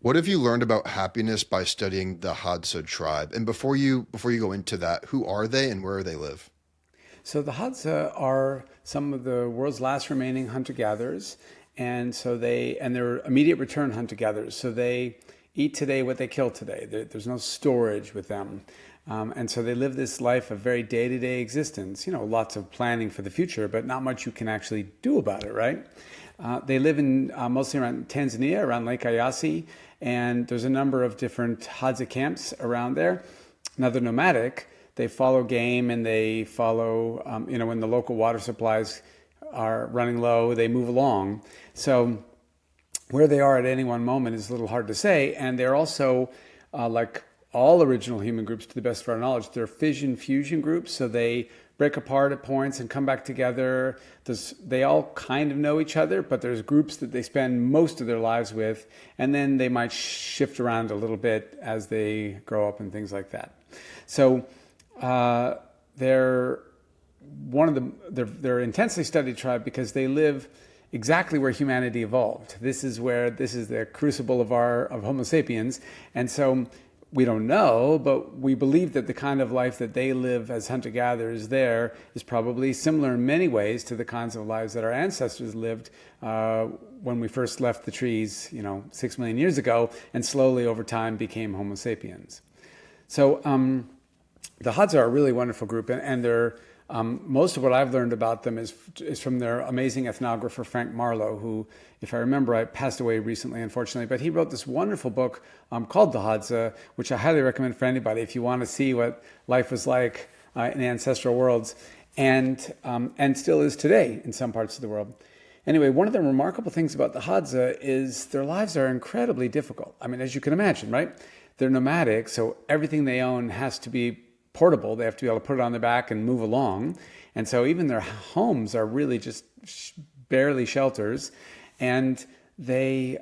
What have you learned about happiness by studying the Hadza tribe? And before you go into that, who are they and where do they live? So the Hadza are some of the world's last remaining hunter-gatherers, and they're immediate return hunter-gatherers. So they eat today what they kill today. There's no storage with them. And so they live this life of very day-to-day existence, lots of planning for the future, but not much you can actually do about it, right? They live in mostly around Tanzania, around Lake Eyasi, and there's a number of different Hadza camps around there. Now they're nomadic. They follow game and they follow, when the local water supplies are running low, they move along. So where they are at any one moment is a little hard to say. And they're also, like all original human groups, to the best of our knowledge, they're fission-fusion groups. So they break apart at points and come back together. They all kind of know each other, but there's groups that they spend most of their lives with, and then they might shift around a little bit as they grow up and things like that. So they're they're intensely studied tribe because they live exactly where humanity evolved. This is the crucible of Homo sapiens, and so we don't know, but we believe that the kind of life that they live as hunter-gatherers there is probably similar in many ways to the kinds of lives that our ancestors lived when we first left the trees, 6 million years ago, and slowly over time became Homo sapiens. So the Hadza are a really wonderful group, and they're most of what I've learned about them is from their amazing ethnographer, Frank Marlowe, who, if I remember right, passed away recently, unfortunately. But he wrote this wonderful book called The Hadza, which I highly recommend for anybody if you want to see what life was like in ancestral worlds, and still is today in some parts of the world. Anyway, one of the remarkable things about the Hadza is their lives are incredibly difficult. I mean, as you can imagine, right? They're nomadic, so everything they own has to be portable. They have to be able to put it on their back and move along. And so even their homes are really just barely shelters. And they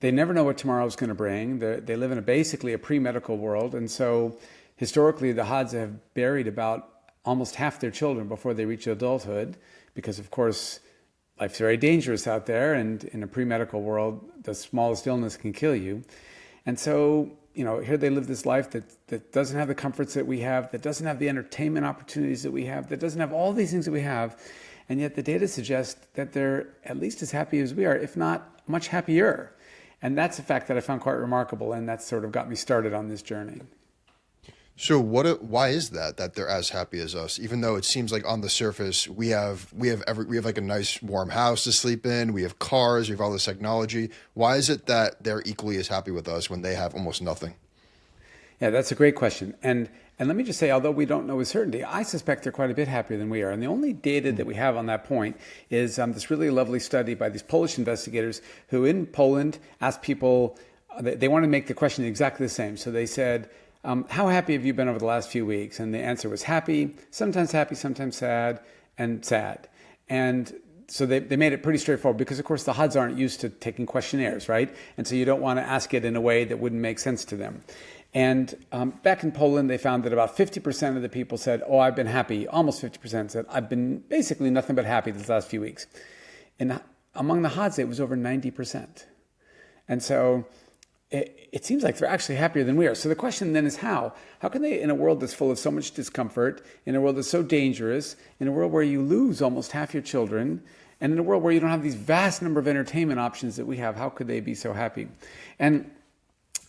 never know what tomorrow is going to bring. They live in basically a pre-medical world. And so historically, the Hadza have buried about almost half their children before they reach adulthood, because of course, life's very dangerous out there. And in a pre-medical world, the smallest illness can kill you. And so here they live this life that doesn't have the comforts that we have, that doesn't have the entertainment opportunities that we have, that doesn't have all these things that we have. And yet the data suggests that they're at least as happy as we are, if not much happier. And that's a fact that I found quite remarkable, and that sort of got me started on this journey. So why is that they're as happy as us, even though it seems like on the surface we have like a nice warm house to sleep in, we have cars, we have all this technology. Why is it that they're equally as happy with us when they have almost nothing? Yeah, that's a great question. And let me just say, although we don't know with certainty, I suspect they're quite a bit happier than we are. And the only data that we have on that point is this really lovely study by these Polish investigators who in Poland asked people, they wanted to make the question exactly the same. So they said, how happy have you been over the last few weeks? And the answer was happy, sometimes sad, and sad. And so they made it pretty straightforward because, of course, the Hadza aren't used to taking questionnaires, right? And so you don't want to ask it in a way that wouldn't make sense to them. And back in Poland, they found that about 50% of the people said, oh, I've been happy. Almost 50% said, I've been basically nothing but happy these last few weeks. And among the Hadza, it was over 90%. And so it seems like they're actually happier than we are. So the question then is how? How can they, in a world that's full of so much discomfort, in a world that's so dangerous, in a world where you lose almost half your children, and in a world where you don't have these vast number of entertainment options that we have, how could they be so happy? And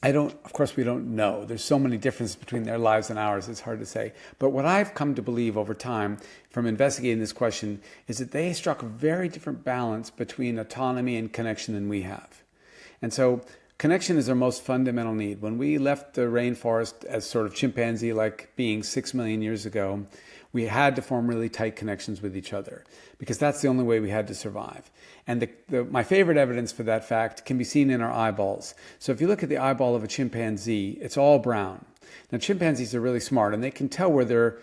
of course we don't know. There's so many differences between their lives and ours, it's hard to say. But what I've come to believe over time from investigating this question is that they struck a very different balance between autonomy and connection than we have. And so connection is our most fundamental need. When we left the rainforest as sort of chimpanzee-like beings 6 million years ago, we had to form really tight connections with each other because that's the only way we had to survive. And my favorite evidence for that fact can be seen in our eyeballs. So if you look at the eyeball of a chimpanzee, it's all brown. Now chimpanzees are really smart and they can tell where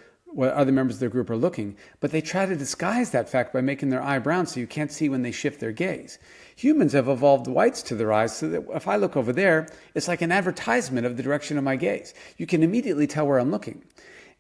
other members of their group are looking, but they try to disguise that fact by making their eye brown so you can't see when they shift their gaze. Humans have evolved whites to their eyes so that if I look over there, it's like an advertisement of the direction of my gaze. You can immediately tell where I'm looking.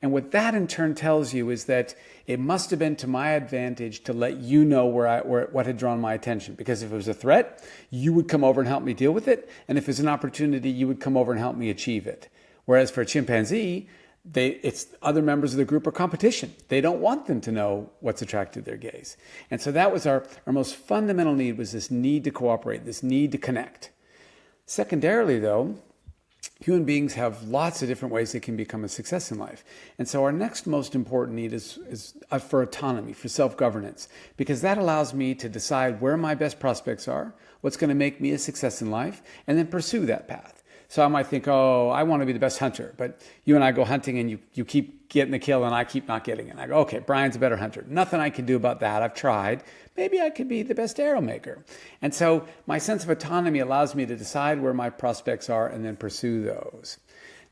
And what that in turn tells you is that it must have been to my advantage to let you know what had drawn my attention. Because if it was a threat, you would come over and help me deal with it. And if it's an opportunity, you would come over and help me achieve it. Whereas for a chimpanzee, it's other members of the group are competition. They don't want them to know what's attracted their gaze. And so that was our most fundamental need, was this need to cooperate, this need to connect. Secondarily, though, human beings have lots of different ways they can become a success in life. And so our next most important need is for autonomy, for self-governance, because that allows me to decide where my best prospects are, what's going to make me a success in life, and then pursue that path. So I might think, oh, I want to be the best hunter, but you and I go hunting and you keep getting the kill and I keep not getting it. And I go, okay, Brian's a better hunter. Nothing I can do about that. I've tried. Maybe I could be the best arrow maker. And so my sense of autonomy allows me to decide where my prospects are and then pursue those.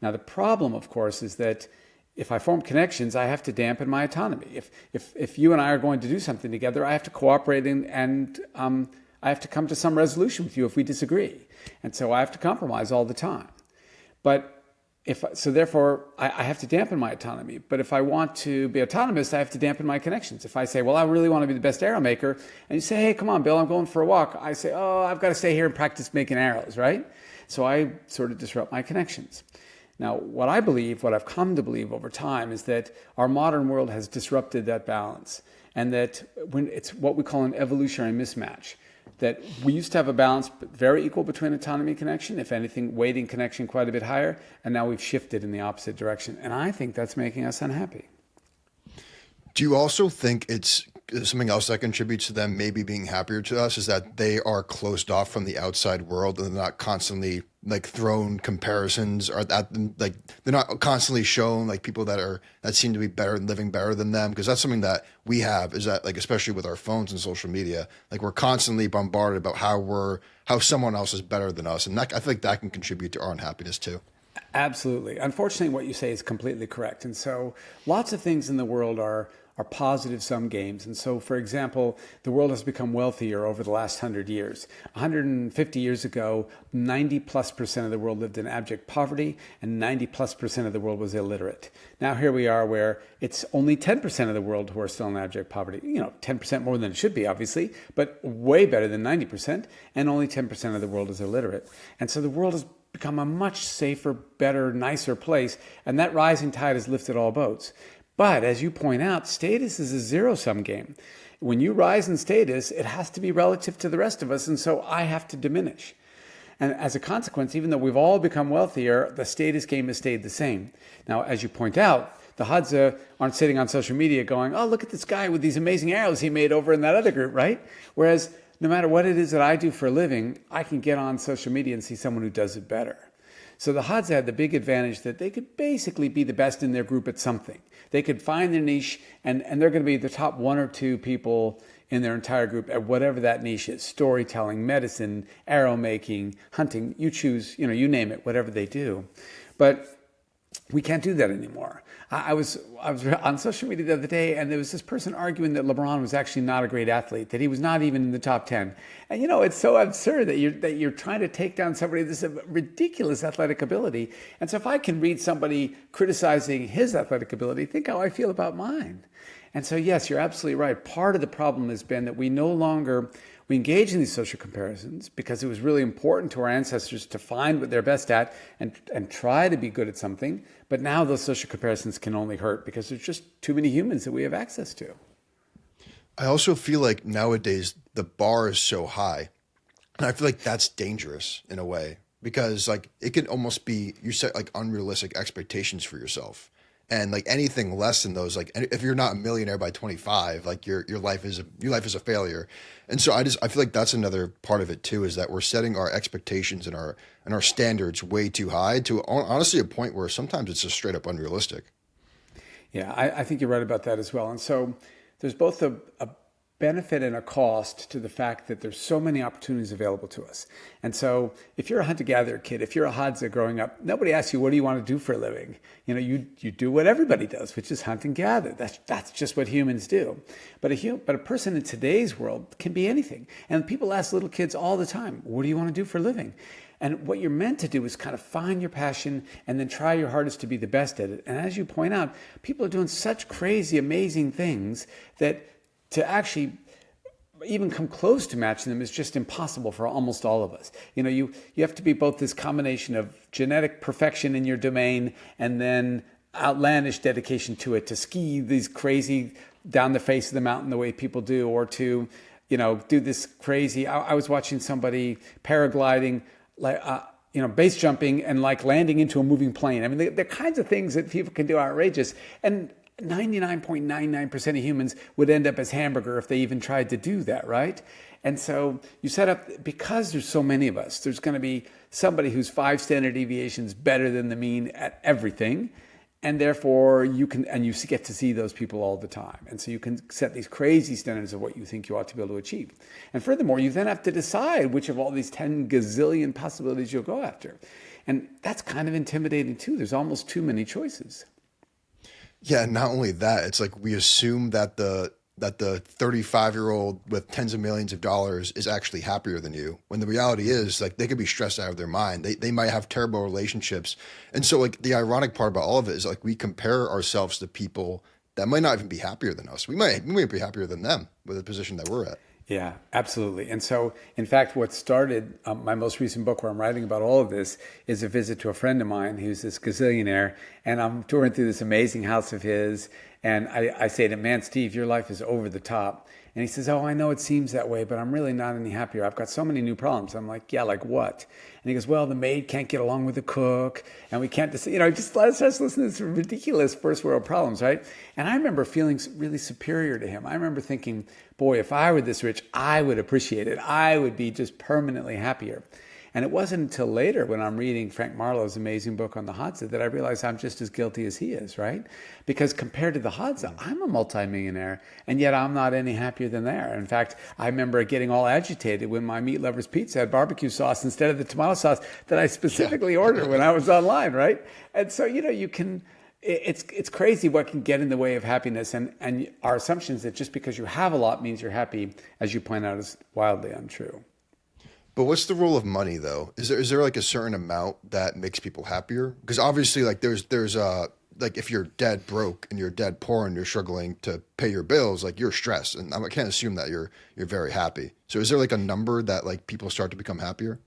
Now, the problem, of course, is that if I form connections, I have to dampen my autonomy. If you and I are going to do something together, I have to cooperate and I have to come to some resolution with you if we disagree. And so I have to compromise all the time. Therefore, I have to dampen my autonomy. But if I want to be autonomous, I have to dampen my connections. If I say, well, I really want to be the best arrow maker, and you say, hey, come on, Bill, I'm going for a walk. I say, oh, I've got to stay here and practice making arrows, right? So I sort of disrupt my connections. Now, what I've come to believe over time is that our modern world has disrupted that balance, and that when it's what we call an evolutionary mismatch. That we used to have a balance very equal between autonomy and connection, if anything, weighting connection quite a bit higher, and now we've shifted in the opposite direction. And I think that's making us unhappy. Do you also think it's something else that contributes to them maybe being happier to us is that they are closed off from the outside world and they're not constantly like thrown comparisons, or that like they're not constantly shown like people that seem to be better and living better than them? Because that's something that we have, is that like, especially with our phones and social media, like we're constantly bombarded about how someone else is better than us. And that, I feel like that can contribute to our unhappiness too. Absolutely. Unfortunately, what you say is completely correct. And so lots of things in the world are positive sum games. And so, for example, the world has become wealthier over the last 100 years. 150 years ago, 90+% of the world lived in abject poverty, and 90+% of the world was illiterate. Now here we are where it's only 10% of the world who are still in abject poverty. 10% more than it should be, obviously, but way better than 90%, and only 10% of the world is illiterate. And so the world has become a much safer, better, nicer place, and that rising tide has lifted all boats. But as you point out, status is a zero-sum game. When you rise in status, it has to be relative to the rest of us, and so I have to diminish. And as a consequence, even though we've all become wealthier, the status game has stayed the same. Now, as you point out, the Hadza aren't sitting on social media going, oh, look at this guy with these amazing arrows he made over in that other group, right? Whereas no matter what it is that I do for a living, I can get on social media and see someone who does it better. So the Hadza had the big advantage that they could basically be the best in their group at something. They could find their niche, and they're going to be the top one or two people in their entire group at whatever that niche is: storytelling, medicine, arrow making, hunting. You choose, you name it, whatever they do. But we can't do that anymore. I was on social media the other day, and there was this person arguing that LeBron was actually not a great athlete, that he was not even in the top 10. And it's so absurd that you're trying to take down somebody with this ridiculous athletic ability. And so if I can read somebody criticizing his athletic ability, think how I feel about mine. And so yes, you're absolutely right. Part of the problem has been that we engage in these social comparisons because it was really important to our ancestors to find what they're best at and try to be good at something. But now those social comparisons can only hurt because there's just too many humans that we have access to. I also feel like nowadays the bar is so high. And I feel like that's dangerous in a way, because like it can almost be, you set like unrealistic expectations for yourself. And like anything less than those, like if you're not a millionaire by 25, like your life is a failure. And so I feel like that's another part of it too, is that we're setting our expectations and our standards way too high, to honestly a point where sometimes it's just straight up unrealistic. Yeah, I think you're right about that as well. And so there's both a benefit and a cost to the fact that there's so many opportunities available to us. And so if you're a hunter-gatherer kid, if you're a Hadza growing up, nobody asks you, what do you want to do for a living? You do what everybody does, which is hunt and gather. That's just what humans do. But a person in today's world can be anything. And people ask little kids all the time, what do you want to do for a living? And what you're meant to do is kind of find your passion and then try your hardest to be the best at it. And as you point out, people are doing such crazy, amazing things that to actually even come close to matching them is just impossible for almost all of us. You have to be both this combination of genetic perfection in your domain and then outlandish dedication to it, to ski these crazy down the face of the mountain the way people do, or to, do this crazy. I was watching somebody paragliding, like, base jumping and like landing into a moving plane. I mean, they're kinds of things that people can do outrageous. And 99.99% of humans would end up as hamburger if they even tried to do that, right? And so you set up, because there's so many of us, there's going to be somebody who's 5 standard deviations better than the mean at everything. And therefore you get to see those people all the time. And so you can set these crazy standards of what you think you ought to be able to achieve. And furthermore, you then have to decide which of all these 10 gazillion possibilities you'll go after. And that's kind of intimidating too. There's almost too many choices. Yeah, and not only that, it's like we assume that the 35-year-old with tens of millions of dollars is actually happier than you, when the reality is, like, they could be stressed out of their mind. They might have terrible relationships. And so, like, the ironic part about all of it is, like, we compare ourselves to people that might not even be happier than us. We might be happier than them with the position that we're at. Yeah, absolutely. And so, in fact, what started my most recent book, where I'm writing about all of this, is a visit to a friend of mine who's this gazillionaire. And I'm touring through this amazing house of his. And I say to him, man, Steve, your life is over the top. And he says, oh, I know it seems that way, but I'm really not any happier. I've got so many new problems. I'm like, yeah, like what? And he goes, well, the maid can't get along with the cook, and we can't just starts listening to this ridiculous first world problems, right? And I remember feeling really superior to him. I remember thinking, boy, if I were this rich, I would appreciate it. I would be just permanently happier. And it wasn't until later, when I'm reading Frank Marlowe's amazing book on the Hadza, that I realized I'm just as guilty as he is, right? Because compared to the Hadza, I'm a multimillionaire, and yet I'm not any happier than they are. In fact, I remember getting all agitated when my Meat Lover's Pizza had barbecue sauce instead of the tomato sauce that I specifically ordered when I was online, right? And so, you can... It's crazy what can get in the way of happiness, and our assumptions that just because you have a lot means you're happy, as you point out, is wildly untrue. But what's the role of money, though? Is there like a certain amount that makes people happier? Because obviously, like, there's like, if you're dead broke and you're dead poor and you're struggling to pay your bills, like, you're stressed, and I can't assume that you're very happy. So is there like a number that, like, people start to become happier?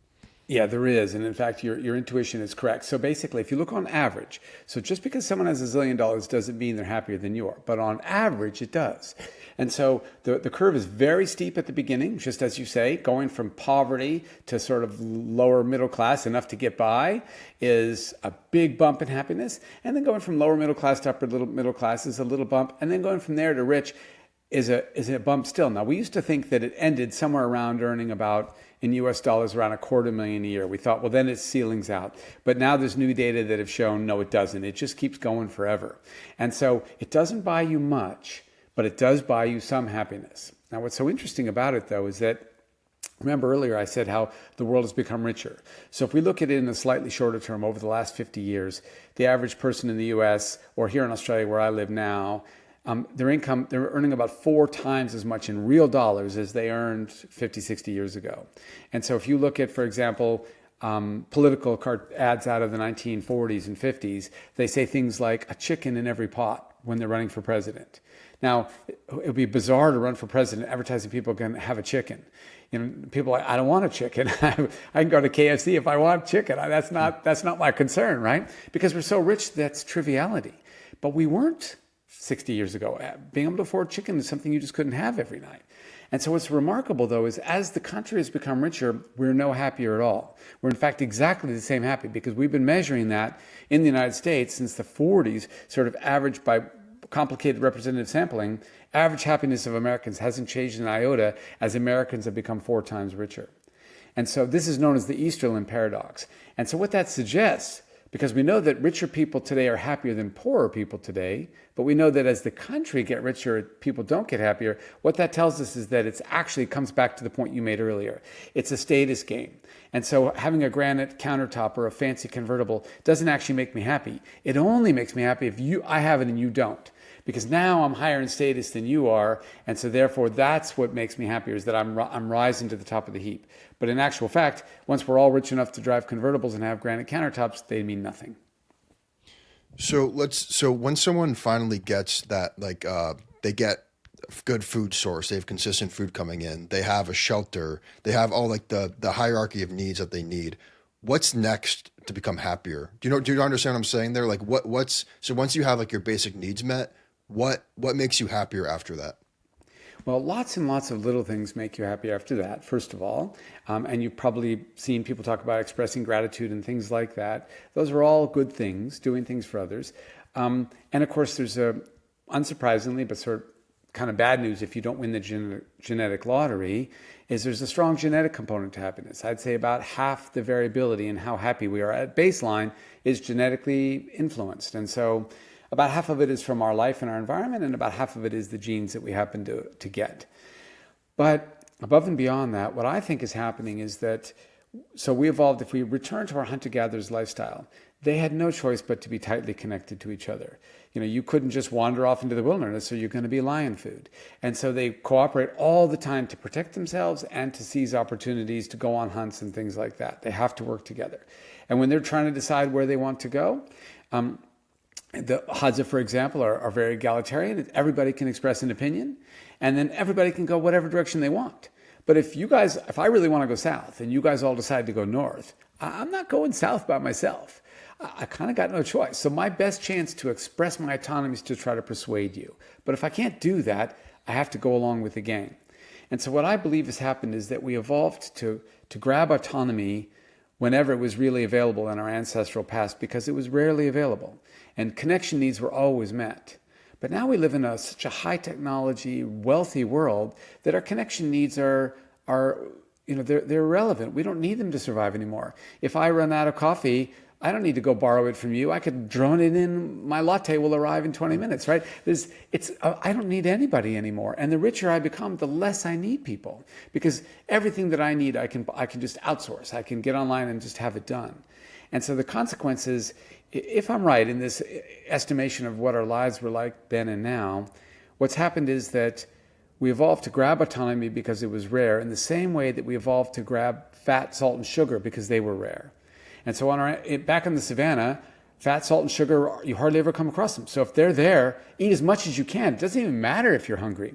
Yeah, there is. And in fact, your intuition is correct. So basically, if you look on average, so just because someone has $1 zillion doesn't mean they're happier than you are, but on average, it does. And so the curve is very steep at the beginning, just as you say, going from poverty to sort of lower middle class, enough to get by, is a big bump in happiness. And then going from lower middle class to upper middle class is a little bump. And then going from there to rich is a bump still. Now, we used to think that it ended somewhere around earning about, in US dollars, around $250,000 a year. We thought, well, then it ceilings out. But now there's new data that have shown, no, it doesn't. It just keeps going forever. And so it doesn't buy you much, but it does buy you some happiness. Now, what's so interesting about it, though, is that, remember earlier I said how the world has become richer. So if we look at it in a slightly shorter term, over the last 50 years, the average person in the US, or here in Australia where I live now, their income, they're earning about 4 times as much in real dollars as they earned 50, 60 years ago. And so if you look at, for example, political ads out of the 1940s and 50s, they say things like a chicken in every pot when they're running for president. Now, it would be bizarre to run for president advertising people can have a chicken. People are like, I don't want a chicken. I can go to KFC if I want chicken. That's not my concern, right? Because we're so rich, that's triviality. But we weren't 60 years ago. Being able to afford chicken is something you just couldn't have every night. And so what's remarkable, though, is as the country has become richer, we're no happier at all. We're, in fact, exactly the same happy, because we've been measuring that in the United States since the 40s, sort of averaged by complicated representative sampling. Average happiness of Americans hasn't changed an iota as Americans have become 4 times richer. And so this is known as the Easterlin paradox. And so what that suggests, Because we know that richer people today are happier than poorer people today, but we know that as the country get richer, people don't get happier. What that tells us is that it actually comes back to the point you made earlier. It's a status game. And so having a granite countertop or a fancy convertible doesn't actually make me happy. It only makes me happy if I have it and you don't. Because now I'm higher in status than you are, and so therefore that's what makes me happier, is that I'm rising to the top of the heap. But in actual fact, once we're all rich enough to drive convertibles and have granite countertops, they mean nothing. So when someone finally gets that, like they get a good food source, they have consistent food coming in, they have a shelter, they have all like the hierarchy of needs that they need. What's next to become happier? Do you understand what I'm saying there? Like so once you have like your basic needs met, what makes you happier after that? Well, lots and lots of little things make you happy after that, first of all. And you've probably seen people talk about expressing gratitude and things like that. Those are all good things, doing things for others. And of course, there's unsurprisingly, but sort of kind of bad news if you don't win the genetic lottery, is there's a strong genetic component to happiness. I'd say about half the variability in how happy we are at baseline is genetically influenced. And so about half of it is from our life and our environment, and about half of it is the genes that we happen to get. But above and beyond that, what I think is happening is that, so we evolved, if we return to our hunter-gatherers lifestyle, they had no choice but to be tightly connected to each other. You couldn't just wander off into the wilderness, or you're going to be lion food. And so they cooperate all the time to protect themselves and to seize opportunities to go on hunts and things like that. They have to work together. And when they're trying to decide where they want to go, the Hadza, for example, are very egalitarian. Everybody can express an opinion, and then everybody can go whatever direction they want. But if I really want to go south and you guys all decide to go north, I'm not going south by myself. I kind of got no choice. So my best chance to express my autonomy is to try to persuade you. But if I can't do that, I have to go along with the gang. And so what I believe has happened is that we evolved to grab autonomy whenever it was really available in our ancestral past, because it was rarely available. And connection needs were always met. But now we live in such a high technology, wealthy world that our connection needs are they're irrelevant. We don't need them to survive anymore. If I run out of coffee, I don't need to go borrow it from you. I could drone it in. My latte will arrive in 20 minutes, right? I don't need anybody anymore. And the richer I become, the less I need people, because everything that I need, I can just outsource. I can get online and just have it done. And so the consequences, if I'm right in this estimation of what our lives were like then and now, what's happened is that we evolved to grab autonomy because it was rare, in the same way that we evolved to grab fat, salt, and sugar because they were rare. And so back in the savannah, fat, salt, and sugar, you hardly ever come across them. So if they're there, eat as much as you can. It doesn't even matter if you're hungry.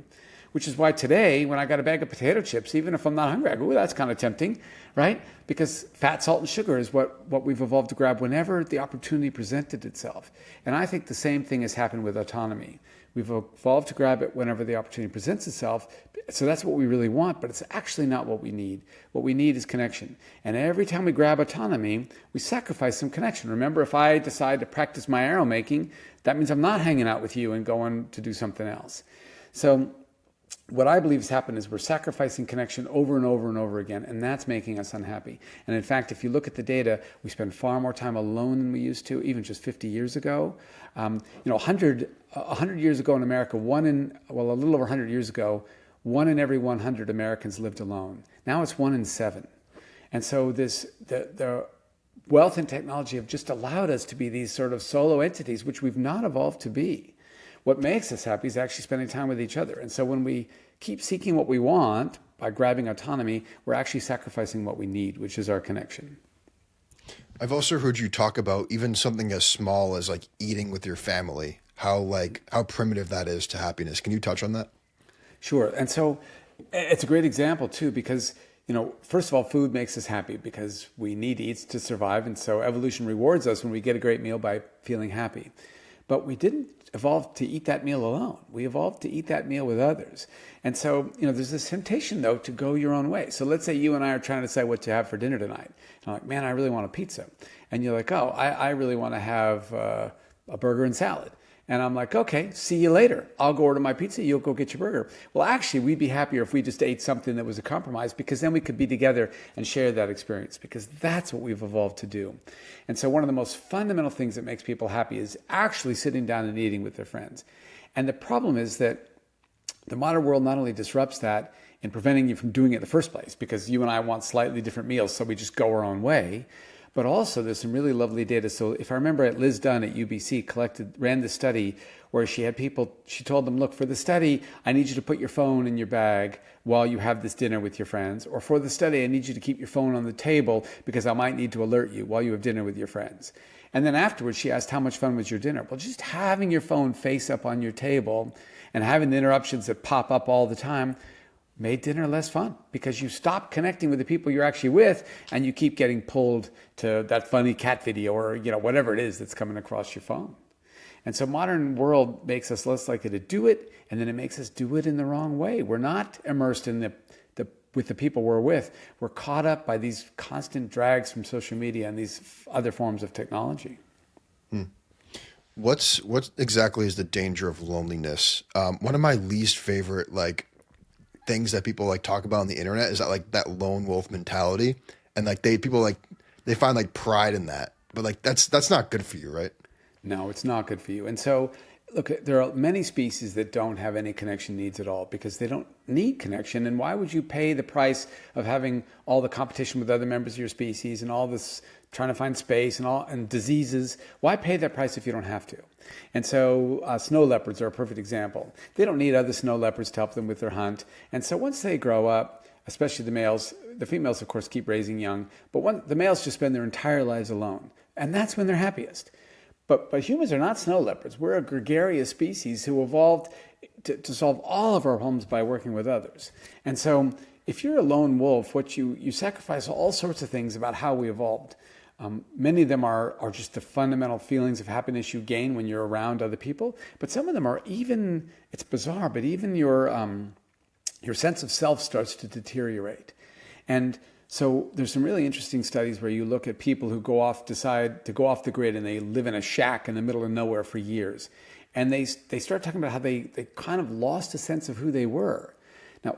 Which is why today, when I got a bag of potato chips, even if I'm not hungry, I go, ooh, that's kind of tempting, right? Because fat, salt, and sugar is what we've evolved to grab whenever the opportunity presented itself. And I think the same thing has happened with autonomy. We've evolved to grab it whenever the opportunity presents itself. So that's what we really want, but it's actually not what we need. What we need is connection. And every time we grab autonomy, we sacrifice some connection. Remember, if I decide to practice my arrow making, that means I'm not hanging out with you and going to do something else. So what I believe has happened is we're sacrificing connection over and over and over again, and that's making us unhappy. And in fact, if you look at the data, we spend far more time alone than we used to, even just 50 years ago. 100 years ago in America, a little over 100 years ago, 1 in every 100 Americans lived alone. Now it's 1 in 7. And so the wealth and technology have just allowed us to be these sort of solo entities, which we've not evolved to be. What makes us happy is actually spending time with each other. And so when we keep seeking what we want by grabbing autonomy, we're actually sacrificing what we need, which is our connection. I've also heard you talk about even something as small as like eating with your family, how primitive that is to happiness. Can you touch on that? Sure. And so it's a great example too, because first of all, food makes us happy because we need to eat to survive. And so evolution rewards us when we get a great meal by feeling happy. But we didn't evolve to eat that meal alone. We evolved to eat that meal with others. And so, there's this temptation, though, to go your own way. So let's say you and I are trying to decide what to have for dinner tonight. And I'm like, man, I really want a pizza. And you're like, oh, I really want to have a burger and salad. And I'm like, okay, see you later. I'll go order my pizza. You'll go get your burger. Well, actually, we'd be happier if we just ate something that was a compromise, because then we could be together and share that experience, because that's what we've evolved to do. And so one of the most fundamental things that makes people happy is actually sitting down and eating with their friends. And the problem is that the modern world not only disrupts that in preventing you from doing it in the first place, because you and I want slightly different meals, so we just go our own way. But also there's some really lovely data. So if I remember, Liz Dunn at UBC ran this study where she had people, she told them, look, for the study, I need you to put your phone in your bag while you have this dinner with your friends. Or for the study, I need you to keep your phone on the table because I might need to alert you while you have dinner with your friends. And then afterwards, she asked, how much fun was your dinner? Well, just having your phone face up on your table and having the interruptions that pop up all the time made dinner less fun, because you stop connecting with the people you're actually with and you keep getting pulled to that funny cat video or whatever it is that's coming across your phone. And so modern world makes us less likely to do it, and then it makes us do it in the wrong way. We're not immersed in with the people we're with. We're caught up by these constant drags from social media and these other forms of technology. What exactly is the danger of loneliness? One of my least favorite things that people talk about on the internet is that lone wolf mentality, and people find pride in that, but that's not good for you, right? No, it's not good for you. And so look, there are many species that don't have any connection needs at all because they don't need connection. And why would you pay the price of having all the competition with other members of your species and all this trying to find space and diseases? Why pay that price if you don't have to? And so snow leopards are a perfect example. They don't need other snow leopards to help them with their hunt. And so once they grow up, especially the males, the females, of course, keep raising young, but the males just spend their entire lives alone. And that's when they're happiest. But humans are not snow leopards. We're a gregarious species who evolved to solve all of our problems by working with others. And so if you're a lone wolf, you sacrifice all sorts of things about how we evolved. Many of them are just the fundamental feelings of happiness you gain when you're around other people. But some of them are even, it's bizarre, but even your sense of self starts to deteriorate. And so there's some really interesting studies where you look at people who decide to go off the grid, and they live in a shack in the middle of nowhere for years. And they start talking about how they kind of lost a sense of who they were.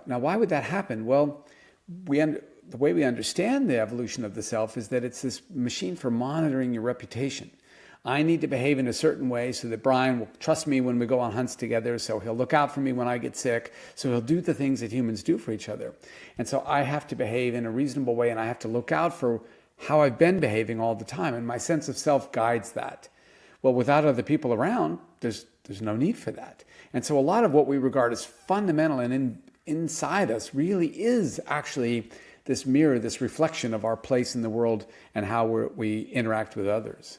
Now, why would that happen? Well, the way we understand the evolution of the self is that it's this machine for monitoring your reputation. I need to behave in a certain way so that Brian will trust me when we go on hunts together, so he'll look out for me when I get sick, so he'll do the things that humans do for each other. And so I have to behave in a reasonable way, and I have to look out for how I've been behaving all the time, and my sense of self guides that. Well, without other people around, there's no need for that. And so a lot of what we regard as fundamental and inside us really is actually this mirror, this reflection of our place in the world and how we interact with others.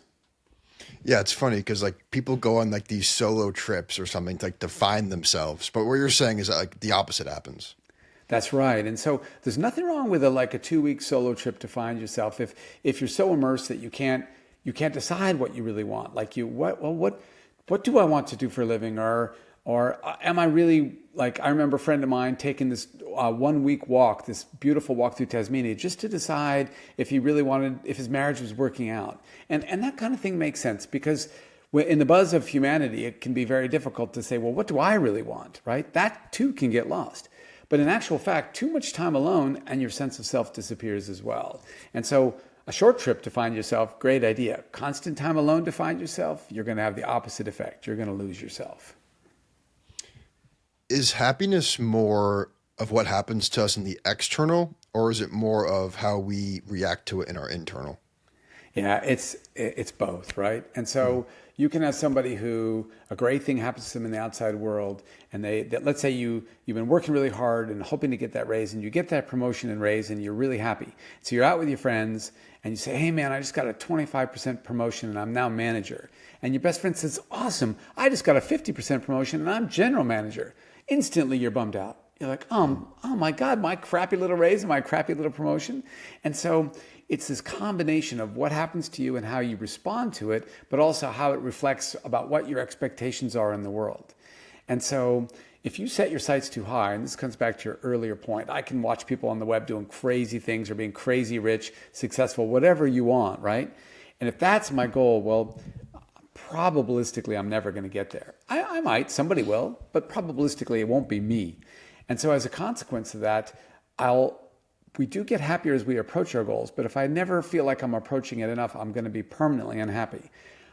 Yeah, it's funny because people go on these solo trips or something to find themselves. But what you're saying is that the opposite happens. That's right. And so there's nothing wrong with a 2-week solo trip to find yourself if you're so immersed that you can't decide what you really want. What do I want to do for a living? Or am I really, I remember a friend of mine taking this 1-week walk, this beautiful walk through Tasmania, just to decide if he really wanted, if his marriage was working out. And that kind of thing makes sense because in the buzz of humanity, it can be very difficult to say, well, what do I really want, right? That too can get lost. But in actual fact, too much time alone and your sense of self disappears as well. And so a short trip to find yourself, great idea. Constant time alone to find yourself, you're going to have the opposite effect. You're going to lose yourself. Is happiness more of what happens to us in the external, or is it more of how we react to it in our internal? Yeah, it's both, right? And so you can have somebody who a great thing happens to them in the outside world, and let's say you've been working really hard and hoping to get that raise, and you get that promotion and raise, and you're really happy. So you're out with your friends, and you say, "Hey, man, I just got a 25% promotion, and I'm now manager." And your best friend says, "Awesome! I just got a 50% promotion, and I'm general manager." Instantly, you're bummed out. You're like, oh my God, my crappy little raise and my crappy little promotion. And so it's this combination of what happens to you and how you respond to it, but also how it reflects about what your expectations are in the world. And so if you set your sights too high, and this comes back to your earlier point, I can watch people on the web doing crazy things or being crazy rich, successful, whatever you want, right? And if that's my goal, well, probabilistically, I'm never going to get there. I might, somebody will, but probabilistically, it won't be me. And so as a consequence of that, we do get happier as we approach our goals, but if I never feel like I'm approaching it enough, I'm going to be permanently unhappy.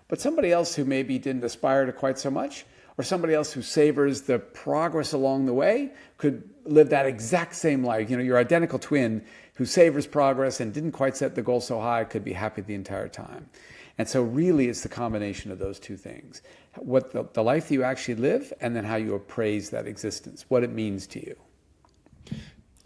But somebody else who maybe didn't aspire to quite so much, or somebody else who savors the progress along the way, could live that exact same life. Your identical twin who savors progress and didn't quite set the goal so high could be happy the entire time. And so really it's the combination of those two things. What the life that you actually live, and then how you appraise that existence, what it means to you.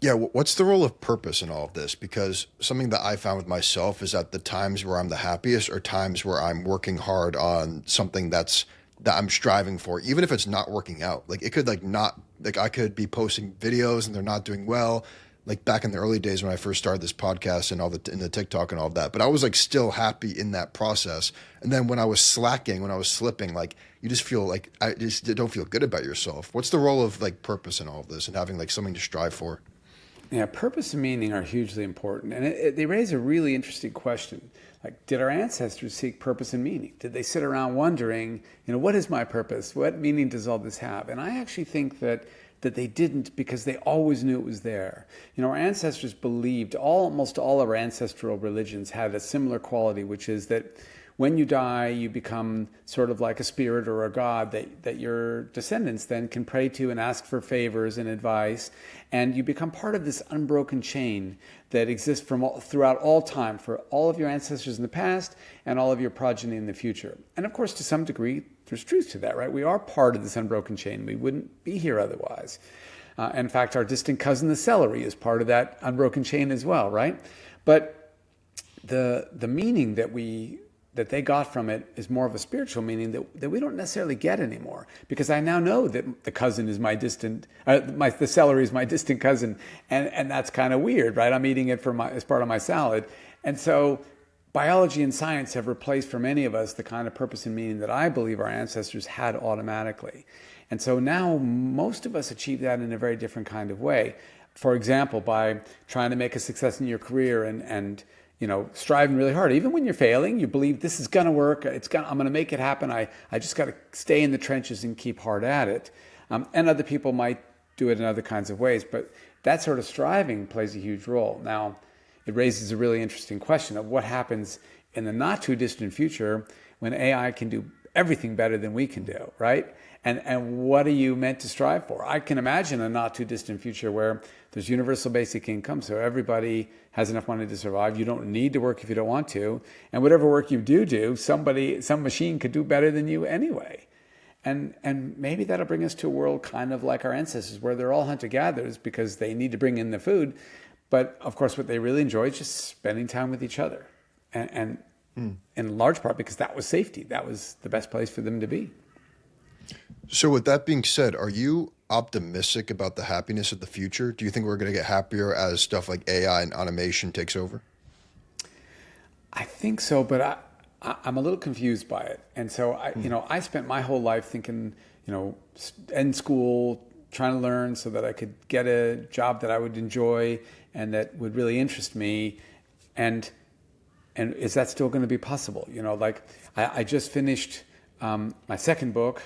Yeah, what's the role of purpose in all of this? Because something that I found with myself is that the times where I'm the happiest are times where I'm working hard on something that I'm striving for, even if it's not working out. Like it could I could be posting videos and they're not doing well. Like back in the early days when I first started this podcast and in the TikTok and all of that, but I was like still happy in that process. And then when I was slacking, when I was slipping, like you just feel like I just don't feel good about yourself. What's the role of like purpose in all of this and having like something to strive for? Yeah, purpose and meaning are hugely important. And they raise a really interesting question. Like, did our ancestors seek purpose and meaning? Did they sit around wondering, what is my purpose? What meaning does all this have? And I actually think that they didn't, because they always knew it was there. Our ancestors believed, almost all of our ancestral religions had a similar quality, which is that when you die, you become sort of like a spirit or a god that your descendants then can pray to and ask for favors and advice. And you become part of this unbroken chain that exists throughout all time for all of your ancestors in the past and all of your progeny in the future. And of course, to some degree, there's truth to that, right? We are part of this unbroken chain. We wouldn't be here otherwise. In fact, our distant cousin, the celery, is part of that unbroken chain as well, right? But the meaning that they got from it is more of a spiritual meaning that we don't necessarily get anymore. Because I now know that the cousin is the celery is my distant cousin, and that's kind of weird, right? I'm eating it as part of my salad. And so biology and science have replaced for many of us the kind of purpose and meaning that I believe our ancestors had automatically. And so now most of us achieve that in a very different kind of way. For example, by trying to make a success in your career and striving really hard. Even when you're failing, you believe this is going to work. I'm going to make it happen. I just got to stay in the trenches and keep hard at it. And other people might do it in other kinds of ways. But that sort of striving plays a huge role. Now, it raises a really interesting question of what happens in the not too distant future when AI can do everything better than we can do, right? And what are you meant to strive for? I can imagine a not too distant future where there's universal basic income, so everybody has enough money to survive. You don't need to work if you don't want to. And whatever work you do, some machine could do better than you anyway. And maybe that'll bring us to a world kind of like our ancestors, where they're all hunter-gatherers because they need to bring in the food. But of course, what they really enjoy is just spending time with each other. And in large part because that was safety. That was the best place for them to be. So with that being said, are you optimistic about the happiness of the future? Do you think we're going to get happier as stuff like AI and automation takes over? I think so, but I'm a little confused by it. And so I spent my whole life thinking, in school, trying to learn so that I could get a job that I would enjoy and that would really interest me. And is that still going to be possible? I just finished my second book,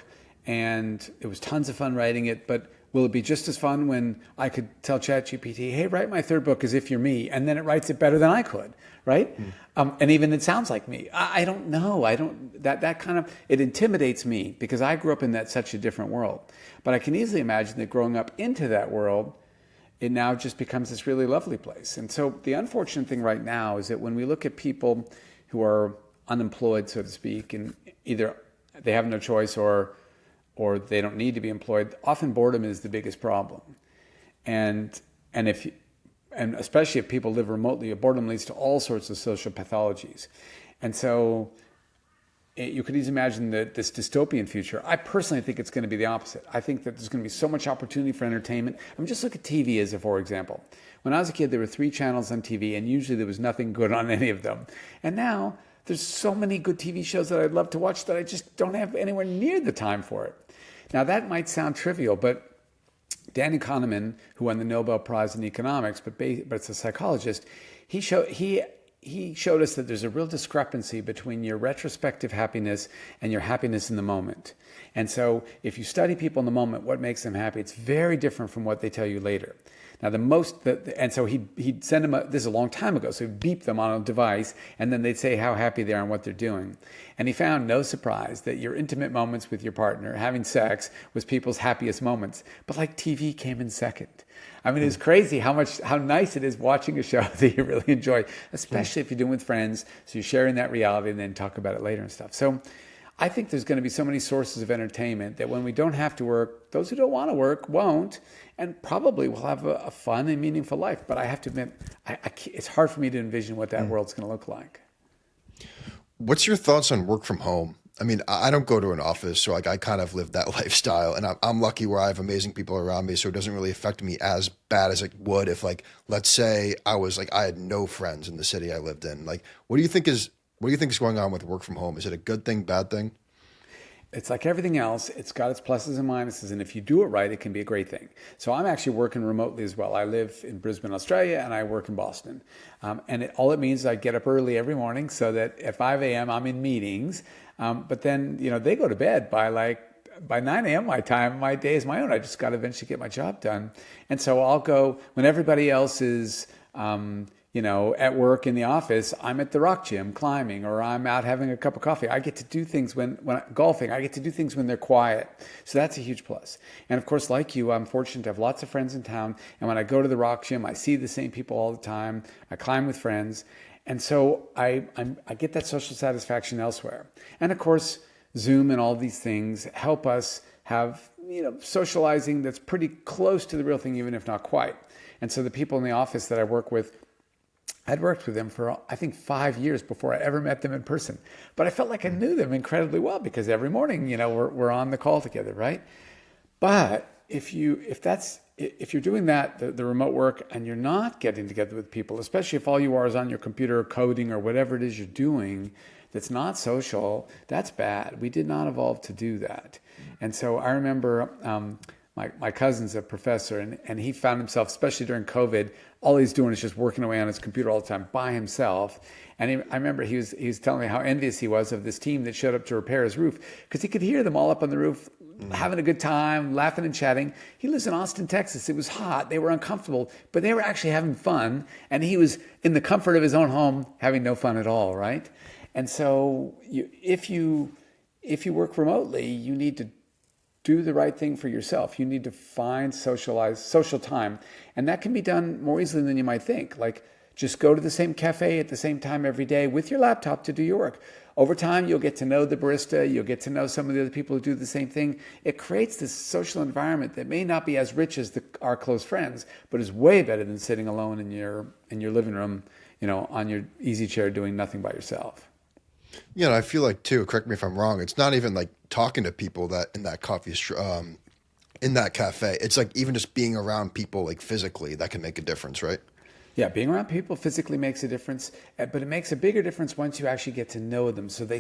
and it was tons of fun writing it, but will it be just as fun when I could tell ChatGPT, hey, write my third book as if you're me, and then it writes it better than I could, right? And even it sounds like me. I don't know. That kind of, it intimidates me because I grew up in such a different world. But I can easily imagine that growing up into that world, it now just becomes this really lovely place. And so the unfortunate thing right now is that when we look at people who are unemployed, so to speak, and either they have no choice or they don't need to be employed, often boredom is the biggest problem. And especially if people live remotely, boredom leads to all sorts of social pathologies. And so you could easily imagine that this dystopian future, I personally think it's going to be the opposite. I think that there's going to be so much opportunity for entertainment. Just look at TV as a for example. When I was a kid, there were 3 channels on TV, and usually there was nothing good on any of them. And now there's so many good TV shows that I'd love to watch that I just don't have anywhere near the time for it. Now, that might sound trivial, but Danny Kahneman, who won the Nobel Prize in economics, but it's a psychologist, he he showed us that there's a real discrepancy between your retrospective happiness and your happiness in the moment. And so if you study people in the moment, what makes them happy, it's very different from what they tell you later. Now, and so he'd send them, this is a long time ago, so he'd beep them on a device, and then they'd say how happy they are and what they're doing. And he found, no surprise, that your intimate moments with your partner, having sex, was people's happiest moments. But like TV came in second. I mean, it's crazy how nice it is watching a show that you really enjoy, especially if you're doing with friends. So you're sharing that reality and then talk about it later and stuff. So I think there's going to be so many sources of entertainment that when we don't have to work, those who don't want to work won't, and probably will have a fun and meaningful life. But I have to admit, it's hard for me to envision what that world's going to look like. What's your thoughts on work from home? I mean, I don't go to an office, so like I kind of live that lifestyle, and I'm lucky where I have amazing people around me, so it doesn't really affect me as bad as it would if, like, let's say I had no friends in the city I lived in. Like, what do you think is going on with work from home? Is it a good thing, bad thing? It's like everything else. It's got its pluses and minuses, and if you do it right, it can be a great thing. So I'm actually working remotely as well. I live in Brisbane, Australia, and I work in Boston. And all it means is I get up early every morning so that at 5 a.m. I'm in meetings. But then, they go to bed by 9 a.m. my time. My day is my own. I just got to eventually get my job done. And so I'll go when everybody else is, at work in the office. I'm at the rock gym climbing, or I'm out having a cup of coffee. I get to do things when golfing. I get to do things when they're quiet. So that's a huge plus. And of course, like you, I'm fortunate to have lots of friends in town. And when I go to the rock gym, I see the same people all the time. I climb with friends. And so I get that social satisfaction elsewhere. And of course, Zoom and all these things help us have, socializing that's pretty close to the real thing, even if not quite. And so the people in the office that I work with, I'd worked with them for, I think, 5 years before I ever met them in person. But I felt like I knew them incredibly well because every morning, we're on the call together, right? But if you're doing that, the remote work, and you're not getting together with people, especially if all you are is on your computer coding or whatever it is you're doing that's not social, that's bad. We did not evolve to do that. And so I remember my cousin's a professor, and he found himself, especially during COVID, all he's doing is just working away on his computer all the time by himself. And I remember he was telling me how envious he was of this team that showed up to repair his roof, because he could hear them all up on the roof having a good time, laughing and chatting. He lives in Austin, Texas. It was hot. They were uncomfortable, but they were actually having fun. And he was in the comfort of his own home having no fun at all, right? And so if you work remotely, you need to do the right thing for yourself. You need to find social time. And that can be done more easily than you might think. Like, just go to the same cafe at the same time every day with your laptop to do your work. Over time, you'll get to know the barista. You'll get to know some of the other people who do the same thing. It creates this social environment that may not be as rich as our close friends, but is way better than sitting alone in your living room, on your easy chair doing nothing by yourself. Yeah, and I feel like too, correct me if I'm wrong, it's not even like talking to people that in that in that cafe. It's like even just being around people, like physically, that can make a difference, right? Yeah, being around people physically makes a difference, but it makes a bigger difference once you actually get to know them. So they're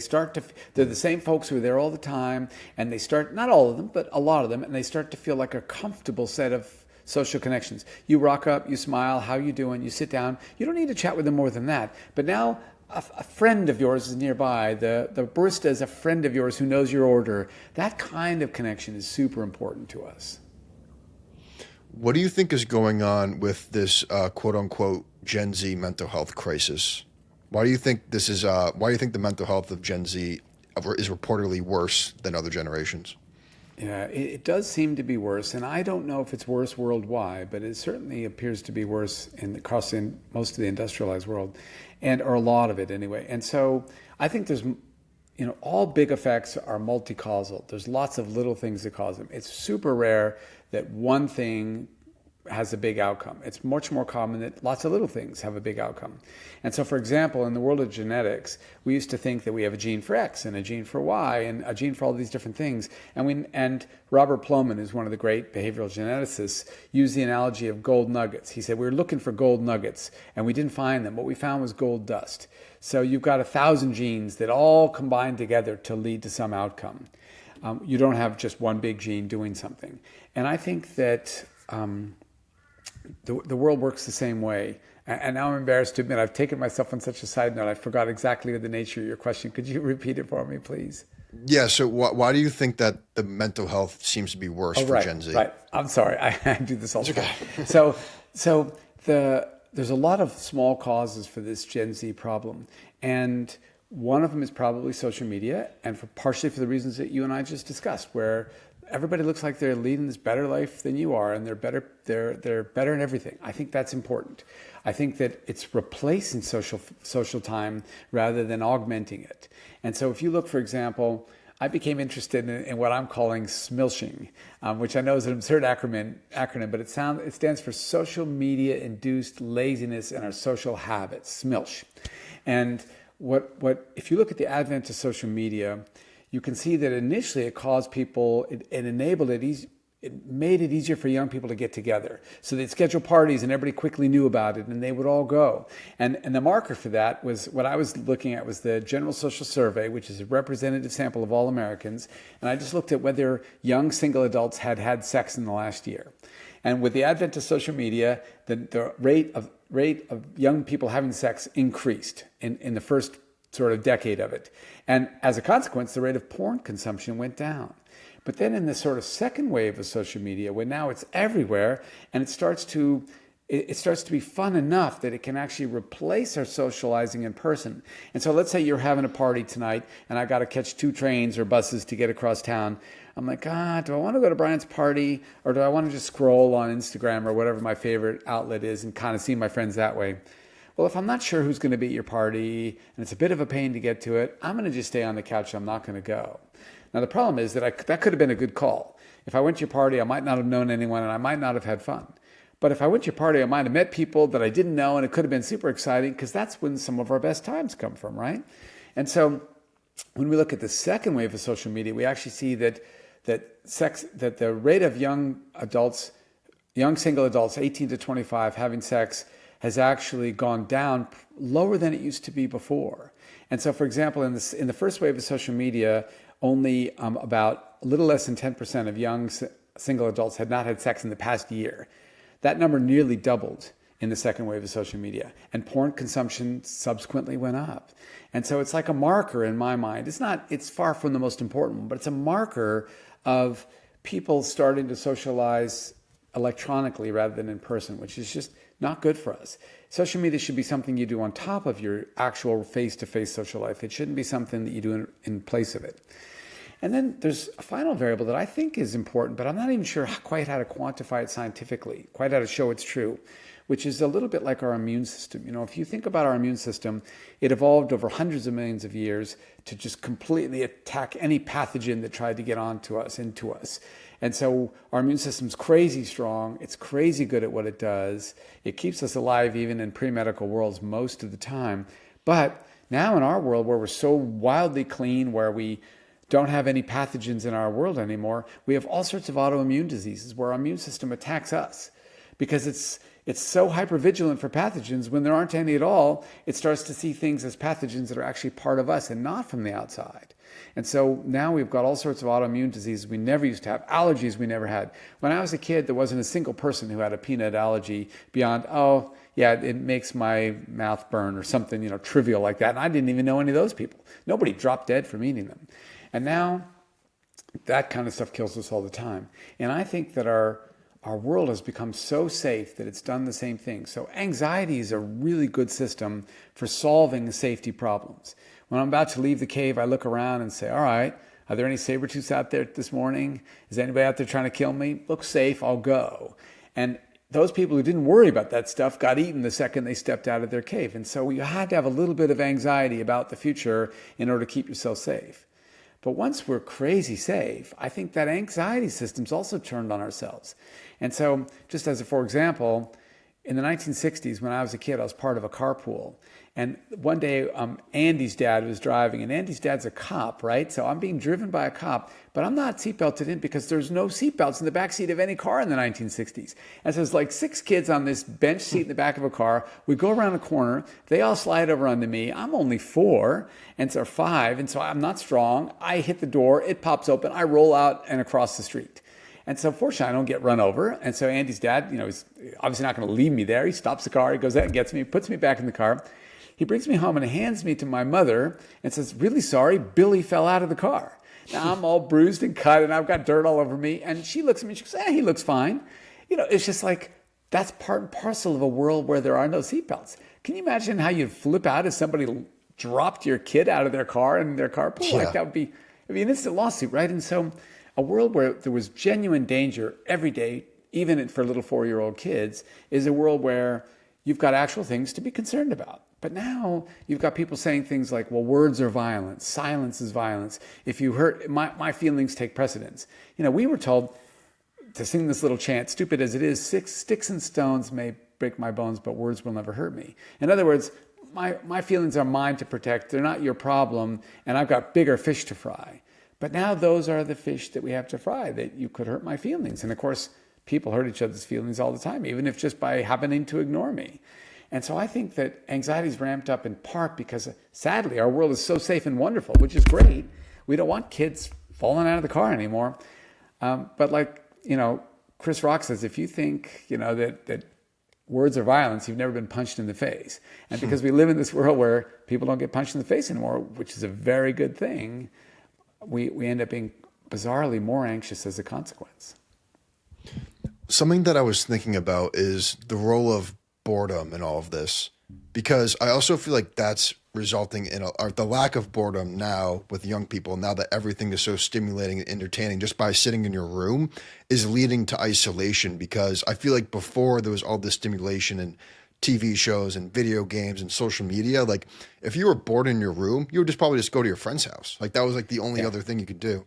the same folks who are there all the time, and they start, not all of them, but a lot of them, and they start to feel like a comfortable set of social connections. You rock up, you smile, how you doing, you sit down. You don't need to chat with them more than that. But now a friend of yours is nearby. The barista is a friend of yours who knows your order. That kind of connection is super important to us. What do you think is going on with this quote unquote Gen Z mental health crisis? Why do you think this is? Why do you think the mental health of Gen Z is reportedly worse than other generations? Yeah, it does seem to be worse, and I don't know if it's worse worldwide, but it certainly appears to be worse across most of the industrialized world, or a lot of it anyway. And so I think there's, all big effects are multi-causal. There's lots of little things that cause them. It's super rare that one thing has a big outcome. It's much more common that lots of little things have a big outcome. And so, for example, in the world of genetics, we used to think that we have a gene for X and a gene for Y and a gene for all these different things. And Robert Plomin, who's one of the great behavioral geneticists, used the analogy of gold nuggets. He said, we were looking for gold nuggets and we didn't find them. What we found was gold dust. So you've got 1,000 genes that all combine together to lead to some outcome. You don't have just one big gene doing something. And I think that the world works the same way. And now I'm embarrassed to admit I've taken myself on such a side note. I forgot exactly the nature of your question. Could you repeat it for me, please? Yeah. So why do you think that the mental health seems to be worse Oh, for right, Gen Z? right. I'm sorry. I do this all the It's time. okay. There's a lot of small causes for this Gen Z problem, and one of them is probably social media, and partially for the reasons that you and I just discussed, where everybody looks like they're leading this better life than you are, and they're better. They're better in everything. I think that's important. I think that it's replacing social time rather than augmenting it. And so, if you look, for example, I became interested in what I'm calling smilshing, which I know is an absurd acronym, but it stands for social media induced laziness in our social habits, smilsh. And if you look at the advent of social media, you can see that initially it caused people, it enabled it easy. It made it easier for young people to get together. So they'd schedule parties and everybody quickly knew about it and they would all go. And the marker for that was what I was looking at was the General Social Survey, which is a representative sample of all Americans. And I just looked at whether young single adults had had sex in the last year. And with the advent of social media, the rate of young people having sex increased in the first sort of decade of it. And as a consequence, the rate of porn consumption went down. But then in this sort of second wave of social media, when now it's everywhere and it starts to be fun enough that it can actually replace our socializing in person. And so let's say you're having a party tonight and I got to catch 2 trains or buses to get across town. I'm like, do I want to go to Brian's party or do I want to just scroll on Instagram or whatever my favorite outlet is and kind of see my friends that way? Well, if I'm not sure who's going to be at your party and it's a bit of a pain to get to it, I'm going to just stay on the couch. I'm not going to go. Now, the problem is that that could have been a good call. If I went to your party, I might not have known anyone and I might not have had fun. But if I went to your party, I might have met people that I didn't know and it could have been super exciting because that's when some of our best times come from, right? And so when we look at the second wave of social media, we actually see that the rate of young single adults, 18 to 25, having sex has actually gone down lower than it used to be before. And so, for example, in the first wave of social media, only about a little less than 10% of young single adults had not had sex in the past year. That number nearly doubled in the second wave of social media, and porn consumption subsequently went up. And so it's like a marker in my mind. It's far from the most important one, but it's a marker of people starting to socialize electronically rather than in person, which is just not good for us. Social media should be something you do on top of your actual face-to-face social life. It shouldn't be something that you do in place of it. And then there's a final variable that I think is important, but I'm not even sure quite how to quantify it scientifically, quite how to show it's true, which is a little bit like our immune system. If you think about our immune system, it evolved over hundreds of millions of years to just completely attack any pathogen that tried to get into us. And so our immune system's crazy strong. It's crazy good at what it does. It keeps us alive even in pre-medical worlds most of the time. But now in our world where we're so wildly clean, where we don't have any pathogens in our world anymore, we have all sorts of autoimmune diseases where our immune system attacks us because it's so hypervigilant for pathogens. When there aren't any at all, it starts to see things as pathogens that are actually part of us and not from the outside. And so now we've got all sorts of autoimmune diseases we never used to have, allergies we never had. When I was a kid, there wasn't a single person who had a peanut allergy beyond, it makes my mouth burn or something, trivial like that. And I didn't even know any of those people. Nobody dropped dead from eating them. And now that kind of stuff kills us all the time. And I think that our world has become so safe that it's done the same thing. So anxiety is a really good system for solving safety problems. When I'm about to leave the cave, I look around and say, all right, are there any saber-tooths out there this morning? Is anybody out there trying to kill me? Looks safe, I'll go. And those people who didn't worry about that stuff got eaten the second they stepped out of their cave. And so you had to have a little bit of anxiety about the future in order to keep yourself safe. But once we're crazy safe, I think that anxiety system's also turned on ourselves. And so just for example, in the 1960s, when I was a kid, I was part of a carpool. And one day, Andy's dad was driving, and Andy's dad's a cop, right? So I'm being driven by a cop, but I'm not seatbelted in because there's no seatbelts in the backseat of any car in the 1960s. And so there's like 6 kids on this bench seat in the back of a car. We go around a corner. They all slide over onto me. I'm only 4, and so 5, and so I'm not strong. I hit the door. It pops open. I roll out and across the street. And so fortunately, I don't get run over. And so Andy's dad, he's obviously not going to leave me there. He stops the car, he goes out and gets me, puts me back in the car. He brings me home and hands me to my mother and says, really sorry, Billy fell out of the car. Now I'm all bruised and cut and I've got dirt all over me. And she looks at me and she goes, he looks fine. It's just like, that's part and parcel of a world where there are no seatbelts. Can you imagine how you'd flip out if somebody dropped your kid out of their car and their carpool? Yeah. Like that would be an instant lawsuit, right? And so a world where there was genuine danger every day, even for little 4-year-old kids, is a world where you've got actual things to be concerned about. But now you've got people saying things like, well, words are violence, silence is violence. If you hurt, my feelings take precedence. We were told to sing this little chant, stupid as it is, sticks and stones may break my bones, but words will never hurt me. In other words, my feelings are mine to protect. They're not your problem, and I've got bigger fish to fry. But now those are the fish that we have to fry, that you could hurt my feelings. And of course, people hurt each other's feelings all the time, even if just by happening to ignore me. And so I think that anxiety is ramped up in part because, sadly, our world is so safe and wonderful, which is great. We don't want kids falling out of the car anymore. But like, Chris Rock says, if you think, that words are violence, you've never been punched in the face. And because we live in this world where people don't get punched in the face anymore, which is a very good thing, we end up being bizarrely more anxious as a consequence. Something that I was thinking about is the role of boredom in all of this, because I also feel like that's resulting in the lack of boredom now with young people, now that everything is so stimulating and entertaining just by sitting in your room, is leading to isolation. Because I feel like before there was all this stimulation and TV shows and video games and social media, like if you were bored in your room, you would probably just go to your friend's house. Like that was like the only other thing you could do.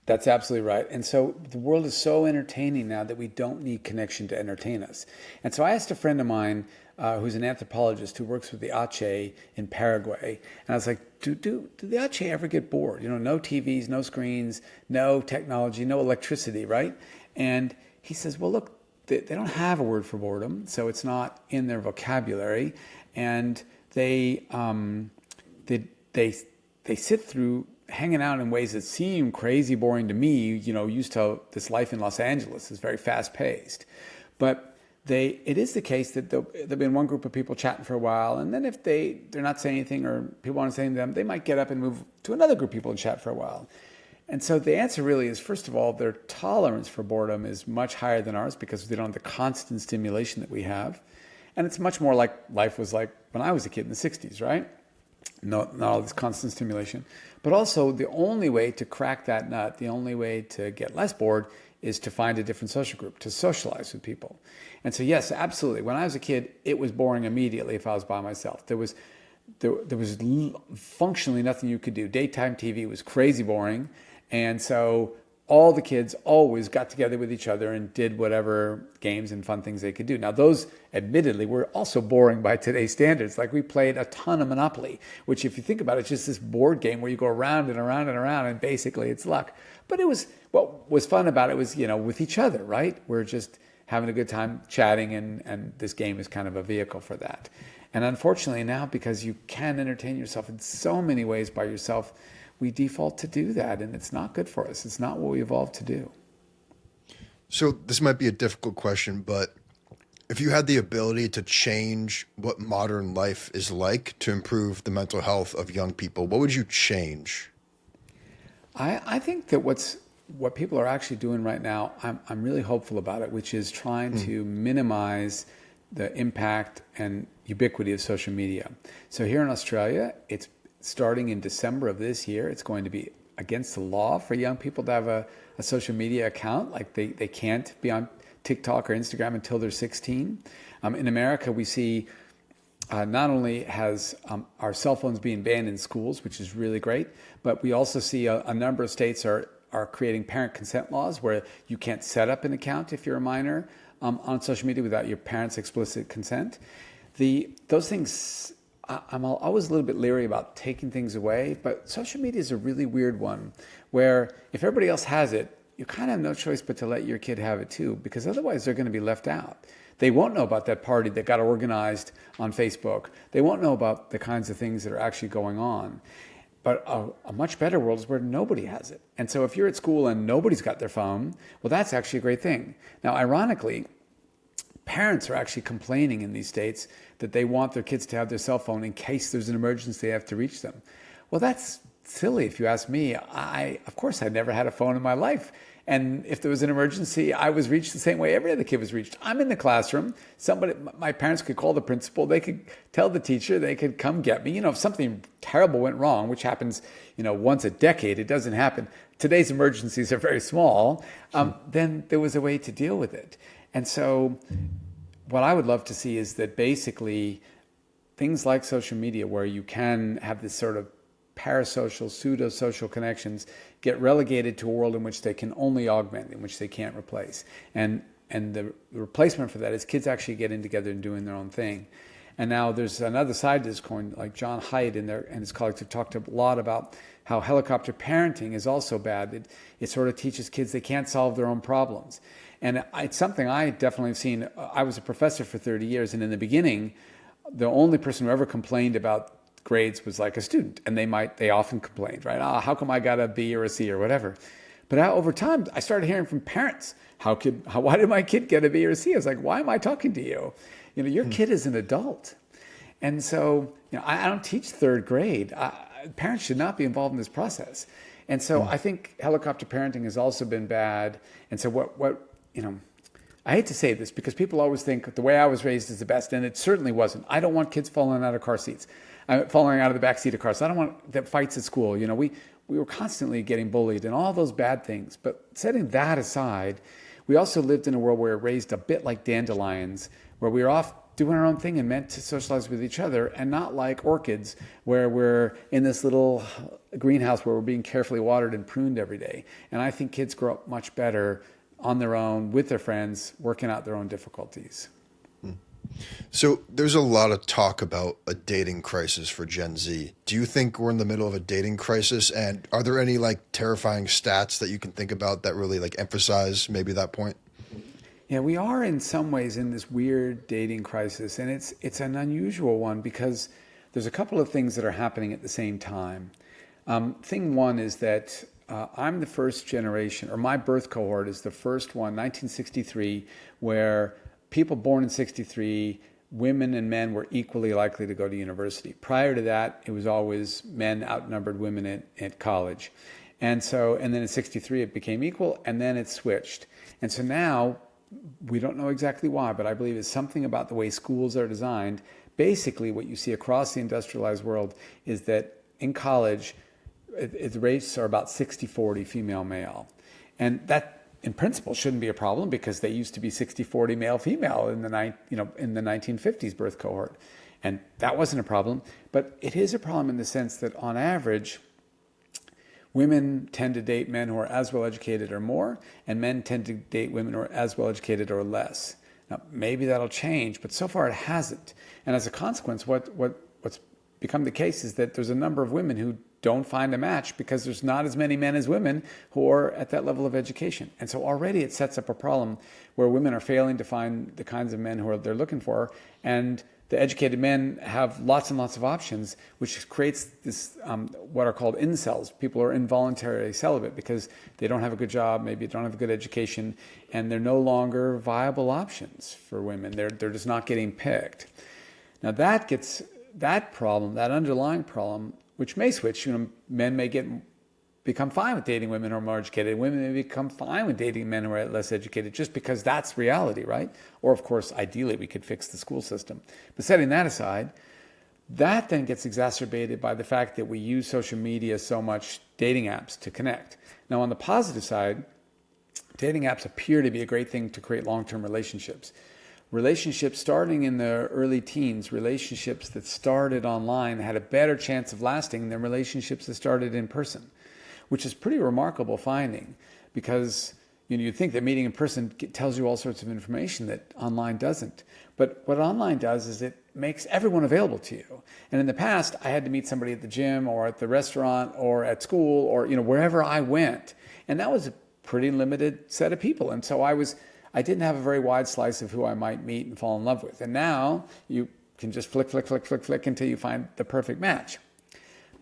That's absolutely right. And so the world is so entertaining now that we don't need connection to entertain us. And so I asked a friend of mine who's an anthropologist who works with the Ache in Paraguay. And I was like, do the Ache ever get bored? No TVs, no screens, no technology, no electricity, right? And he says, well, look, they don't have a word for boredom, so it's not in their vocabulary. And they sit through hanging out in ways that seem crazy boring to me, used to this life in Los Angeles is very fast paced. But it is the case that there'll be in one group of people chatting for a while, and then if they're not saying anything or people aren't saying to them, they might get up and move to another group of people and chat for a while. And so the answer really is, first of all, their tolerance for boredom is much higher than ours because they don't have the constant stimulation that we have. And it's much more like life was like when I was a kid in the 60s, right? Not all this constant stimulation. But also the only way to crack that nut, the only way to get less bored is to find a different social group, to socialize with people. And so yes, absolutely. When I was a kid, it was boring immediately if I was by myself. There was functionally nothing you could do. Daytime TV was crazy boring. And so all the kids always got together with each other and did whatever games and fun things they could do. Now, those admittedly were also boring by today's standards. Like we played a ton of Monopoly, which if you think about it, it's just this board game where you go around and around and around and basically it's luck. But what was fun about it was, with each other, right? We're just having a good time chatting and this game is kind of a vehicle for that. And unfortunately now, because you can entertain yourself in so many ways by yourself, we default to do that, and it's not good for us. It's not what we evolved to do. So this might be a difficult question, but if you had the ability to change what modern life is like to improve the mental health of young people, what would you change? I think that what people are actually doing right now, I'm really hopeful about it, which is trying to minimize the impact and ubiquity of social media. So here in Australia, it's starting in December of this year, it's going to be against the law for young people to have a social media account. Like they can't be on TikTok or Instagram until they're 16. In America, we see not only has our cell phones being banned in schools, which is really great, but we also see a number of states are creating parent consent laws where you can't set up an account if you're a minor on social media without your parents' explicit consent. Those things, I'm always a little bit leery about taking things away, but social media is a really weird one where if everybody else has it, you kind of have no choice but to let your kid have it too, because otherwise they're going to be left out. They won't know about that party that got organized on Facebook. They won't know about the kinds of things that are actually going on. But a much better world is where nobody has it. And so if you're at school and nobody's got their phone, well, that's actually a great thing. Now, ironically, parents are actually complaining in these states that they want their kids to have their cell phone in case there's an emergency they have to reach them. Well, that's silly if you ask me. Of course, I never had a phone in my life. And if there was an emergency, I was reached the same way every other kid was reached. I'm in the classroom. My parents could call the principal. They could tell the teacher. They could come get me. If something terrible went wrong, which happens, once a decade, it doesn't happen. Today's emergencies are very small. Then there was a way to deal with it. And so what I would love to see is that basically things like social media, where you can have this sort of parasocial, pseudo-social connections, get relegated to a world in which they can only augment, in which they can't replace. And the replacement for that is kids actually getting together and doing their own thing. And now there's another side to this coin, like John Haidt and his colleagues have talked a lot about how helicopter parenting is also bad. It sort of teaches kids they can't solve their own problems. And it's something I definitely have seen. I was a professor for 30 years, and in the beginning, the only person who ever complained about grades was like a student, and they often complained, right? How come I got a B or a C or whatever? But over time, I started hearing from parents, why did my kid get a B or a C? I was like, why am I talking to you? Your kid is an adult. And so, I don't teach third grade. Parents should not be involved in this process. And so I think helicopter parenting has also been bad. And so I hate to say this because people always think the way I was raised is the best, and it certainly wasn't. I don't want kids falling out of car seats. Falling out of the back seat of cars. I don't want that fights at school. We were constantly getting bullied and all those bad things. But setting that aside, we also lived in a world where we were raised a bit like dandelions, where we were off doing our own thing and meant to socialize with each other, and not like orchids, where we're in this little greenhouse where we're being carefully watered and pruned every day. And I think kids grow up much better on their own, with their friends, working out their own difficulties. So there's a lot of talk about a dating crisis for Gen Z. Do you think we're in the middle of a dating crisis? And are there any terrifying stats that you can think about that really emphasize maybe that point? Yeah, we are in some ways in this weird dating crisis, and it's an unusual one because there's a couple of things that are happening at the same time. Thing one is that I'm the first generation, or my birth cohort is the first one, 1963, where people born in 63, women and men were equally likely to go to university. Prior to that, it was always men outnumbered women at college. And then in 63, it became equal, and then it switched. And so now, we don't know exactly why, but I believe it's something about the way schools are designed. Basically, what you see across the industrialized world is that in college, the rates are about 60-40 female-male. And that, in principle, shouldn't be a problem because they used to be 60-40 male-female in the 1950s birth cohort. And that wasn't a problem. But it is a problem in the sense that on average, women tend to date men who are as well educated or more, and men tend to date women who are as well educated or less. Now, maybe that'll change, but so far it hasn't. And as a consequence, what's become the case is that there's a number of women who don't find a match because there's not as many men as women who are at that level of education. And so already it sets up a problem where women are failing to find the kinds of men who they're looking for, and the educated men have lots and lots of options, which creates this what are called incels. People are involuntarily celibate because they don't have a good job, maybe don't have a good education, and they're no longer viable options for women. They're just not getting picked. Now that problem, that underlying problem, which may switch. Men may become fine with dating women who are more educated. Women may become fine with dating men who are less educated, just because that's reality, right? Or, of course, ideally, we could fix the school system. But setting that aside, that then gets exacerbated by the fact that we use social media so much, dating apps, to connect. Now, on the positive side, dating apps appear to be a great thing to create long-term relationships. Relationships starting in the early teens, relationships that started online had a better chance of lasting than relationships that started in person, which is pretty remarkable finding because you'd think that meeting in person tells you all sorts of information that online doesn't. But what online does is it makes everyone available to you. And in the past, I had to meet somebody at the gym or at the restaurant or at school or wherever I went. And that was a pretty limited set of people. And so I didn't have a very wide slice of who I might meet and fall in love with. And now you can just flick until you find the perfect match.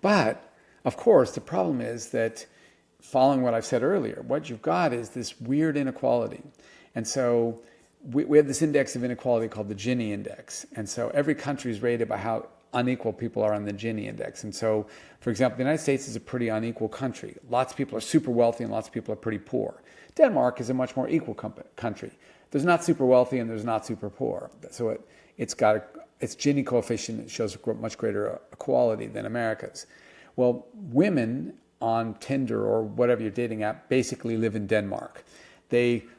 But Of course, the problem is that following what I've said earlier, what you've got is this weird inequality. And so we have this index of inequality called the Gini index. And so every country is rated by how unequal people are on the Gini index. And so, for example, the United States is a pretty unequal country. Lots of people are super wealthy and lots of people are pretty poor. Denmark is a much more equal country. There's not super wealthy and there's not super poor. So it's got its Gini coefficient shows much greater equality than America's. Well, women on Tinder or whatever your dating app basically live in Denmark.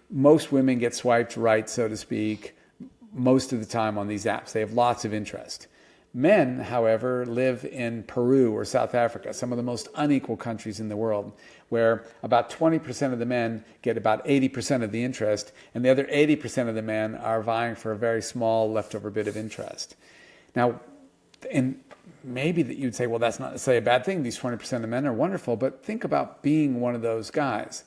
Most women get swiped right, so to speak, most of the time on these apps. They have lots of interest. Men, however, live in Peru or South Africa, some of the most unequal countries in the world, where about 20% of the men get about 80% of the interest, and the other 80% of the men are vying for a very small leftover bit of interest. Now, and maybe that you'd say, well, that's not necessarily a bad thing. These 20% of men are wonderful, but think about being one of those guys.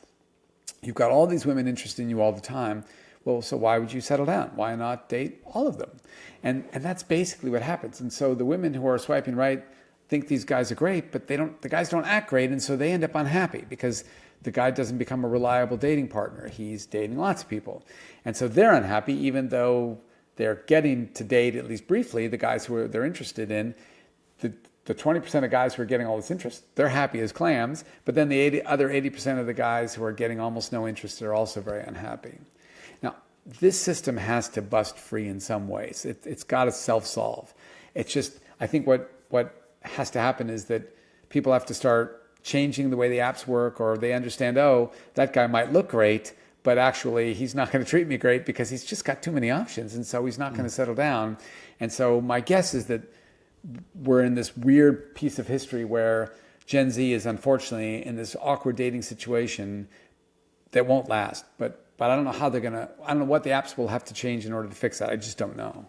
You've got all these women interested in you all the time. Well, so why would you settle down? Why not date all of them? And that's basically what happens. And so the women who are swiping right think these guys are great, but the guys don't act great, and so they end up unhappy because the guy doesn't become a reliable dating partner. He's dating lots of people. And so they're unhappy, even though they're getting to date, at least briefly, the guys who they're interested in. The 20% of guys who are getting all this interest, they're happy as clams, but then the other 80% of the guys who are getting almost no interest are also very unhappy. Now, this system has to bust free in some ways. It's got to self-solve. It's just, I think what has to happen is that people have to start changing the way the apps work, or they understand, oh, that guy might look great, but actually he's not going to treat me great because he's just got too many options, and so he's not going to settle down. And so my guess is that we're in this weird piece of history where Gen Z is unfortunately in this awkward dating situation that won't last. But I don't know how I don't know what the apps will have to change in order to fix that. I just don't know.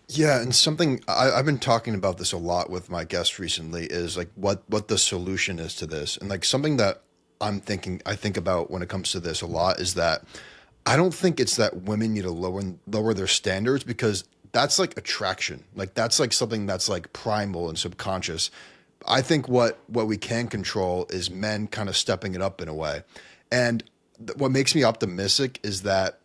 Yeah, and something I've been talking about this a lot with my guests recently is like what the solution is to this. And like something that I think about when it comes to this a lot is that I don't think it's that women need to lower their standards, because that's like attraction. Like that's like something that's like primal and subconscious. I think what we can control is men kind of stepping it up in a way. And what makes me optimistic is that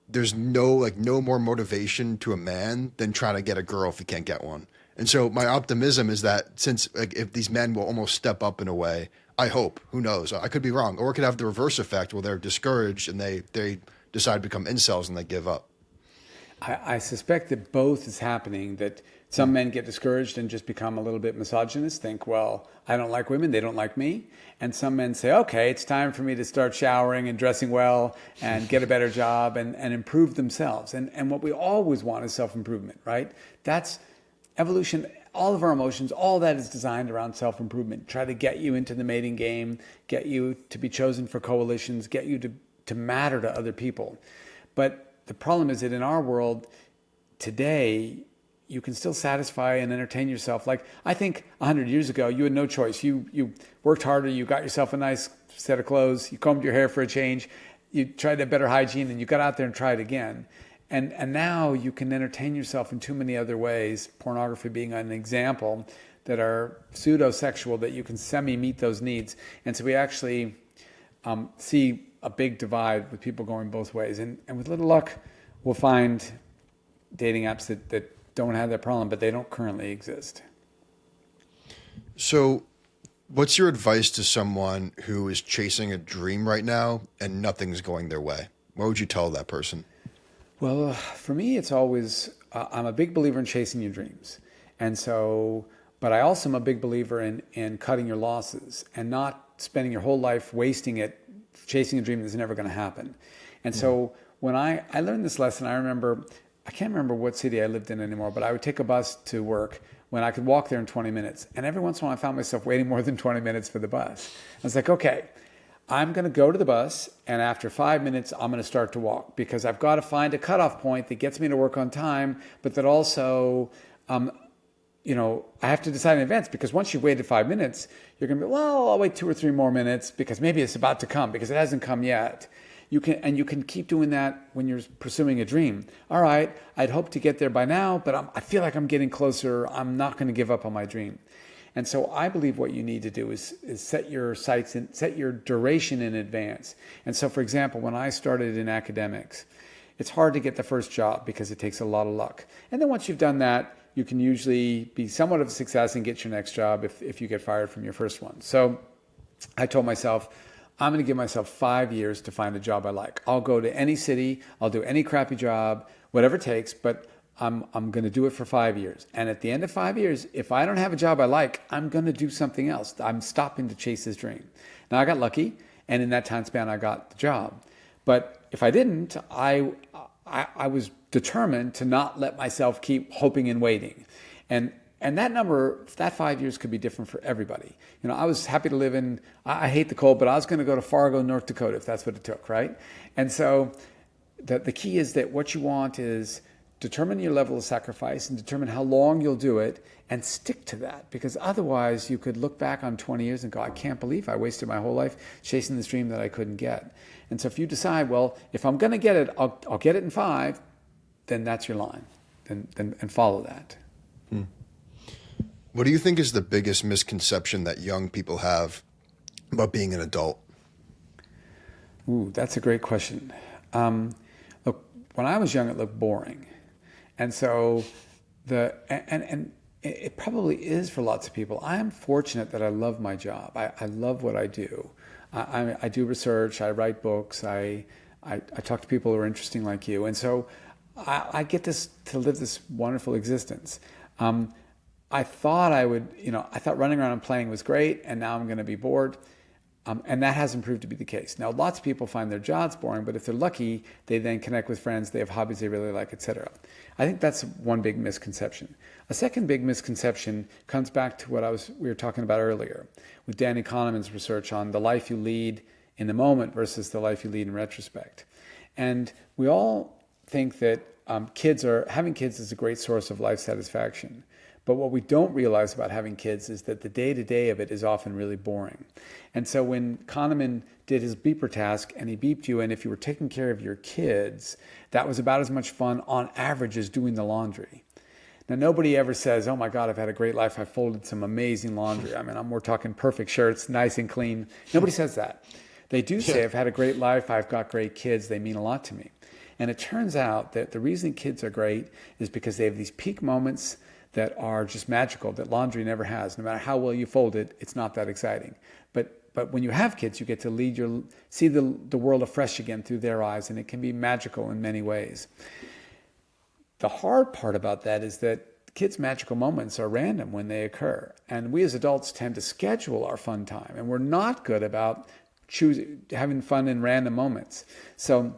there's no more motivation to a man than trying to get a girl if he can't get one. And so my optimism is that since like if these men will almost step up in a way, I hope, who knows, I could be wrong, or it could have the reverse effect where they're discouraged and they decide to become incels and they give up. I suspect that both is happening, that some men get discouraged and just become a little bit misogynist, think, well, I don't like women, they don't like me. And some men say, okay, it's time for me to start showering and dressing well and get a better job and improve themselves. And what we always want is self-improvement, right? That's evolution. All of our emotions, all that is designed around self-improvement. Try to get you into the mating game, get you to be chosen for coalitions, get you to matter to other people. But the problem is that in our world today, you can still satisfy and entertain yourself. Like I think 100 years ago, you had no choice. You worked harder, you got yourself a nice set of clothes, you combed your hair for a change, you tried a better hygiene, and you got out there and tried again. And now you can entertain yourself in too many other ways, pornography being an example, that are pseudo-sexual, that you can semi-meet those needs. And so we actually see a big divide with people going both ways. And with little luck, we'll find dating apps that don't have that problem, but they don't currently exist. So what's your advice to someone who is chasing a dream right now and nothing's going their way? What would you tell that person? Well, for me, it's always, I'm a big believer in chasing your dreams. And so, but I also am a big believer in cutting your losses and not spending your whole life wasting it chasing a dream that's never going to happen. And so when I learned this lesson, I can't remember what city I lived in anymore, but I would take a bus to work when I could walk there in 20 minutes. And every once in a while I found myself waiting more than 20 minutes for the bus. I was like, okay, I'm going to go to the bus, and after 5 minutes, I'm going to start to walk, because I've got to find a cutoff point that gets me to work on time, but that also, I have to decide in advance, because once you've waited 5 minutes, you're going to be, well, I'll wait 2 or 3 more minutes because maybe it's about to come, because it hasn't come yet. You can keep doing that when you're pursuing a dream. All right, I'd hope to get there by now, but I feel like I'm getting closer. I'm not going to give up on my dream. And so I believe what you need to do is set your sights and set your duration in advance. And so, for example, when I started in academics, it's hard to get the first job because it takes a lot of luck. And then once you've done that, you can usually be somewhat of a success and get your next job if you get fired from your first one. So I told myself, I'm going to give myself 5 years to find a job I like. I'll go to any city, I'll do any crappy job, whatever it takes, but I'm going to do it for 5 years. And at the end of 5 years, if I don't have a job I like, I'm going to do something else. I'm stopping to chase this dream. Now, I got lucky, and in that time span, I got the job. But if I didn't, I was determined to not let myself keep hoping and waiting. And that number, that 5 years could be different for everybody. You know, I was happy to live in, I hate the cold, but I was going to go to Fargo, North Dakota, if that's what it took, right? And so the key is that what you want is determine your level of sacrifice and determine how long you'll do it and stick to that. Because otherwise you could look back on 20 years and go, I can't believe I wasted my whole life chasing this dream that I couldn't get. And so if you decide, well, if I'm going to get it, I'll get it in 5, then that's your line, and follow that. What do you think is the biggest misconception that young people have about being an adult? Ooh, that's a great question. Look, when I was young, it looked boring. And so and it probably is for lots of people. I am fortunate that I love my job. I love what I do. I do research, I write books, I talk to people who are interesting like you. And so I get to live this wonderful existence. I thought I thought running around and playing was great, and now I'm going to be bored. And that hasn't proved to be the case. Now, lots of people find their jobs boring, but if they're lucky, they then connect with friends, they have hobbies they really like, etc. I think that's one big misconception. A second big misconception comes back to what we were talking about earlier with Danny Kahneman's research on the life you lead in the moment versus the life you lead in retrospect. And we all think that having kids is a great source of life satisfaction. But what we don't realize about having kids is that the day-to-day of it is often really boring. And so when Kahneman did his beeper task and he beeped you, and if you were taking care of your kids, that was about as much fun on average as doing the laundry. Now, nobody ever says, oh my God, I've had a great life. I folded some amazing laundry. I mean, we're talking perfect shirts, nice and clean. Nobody says that. They do say, I've had a great life. I've got great kids. They mean a lot to me. And it turns out that the reason kids are great is because they have these peak moments that are just magical, that laundry never has. No matter how well you fold it, it's not that exciting. But when you have kids, you get to see the world afresh again through their eyes, and it can be magical in many ways. The hard part about that is that kids' magical moments are random when they occur. And we as adults tend to schedule our fun time, and we're not good about having fun in random moments. So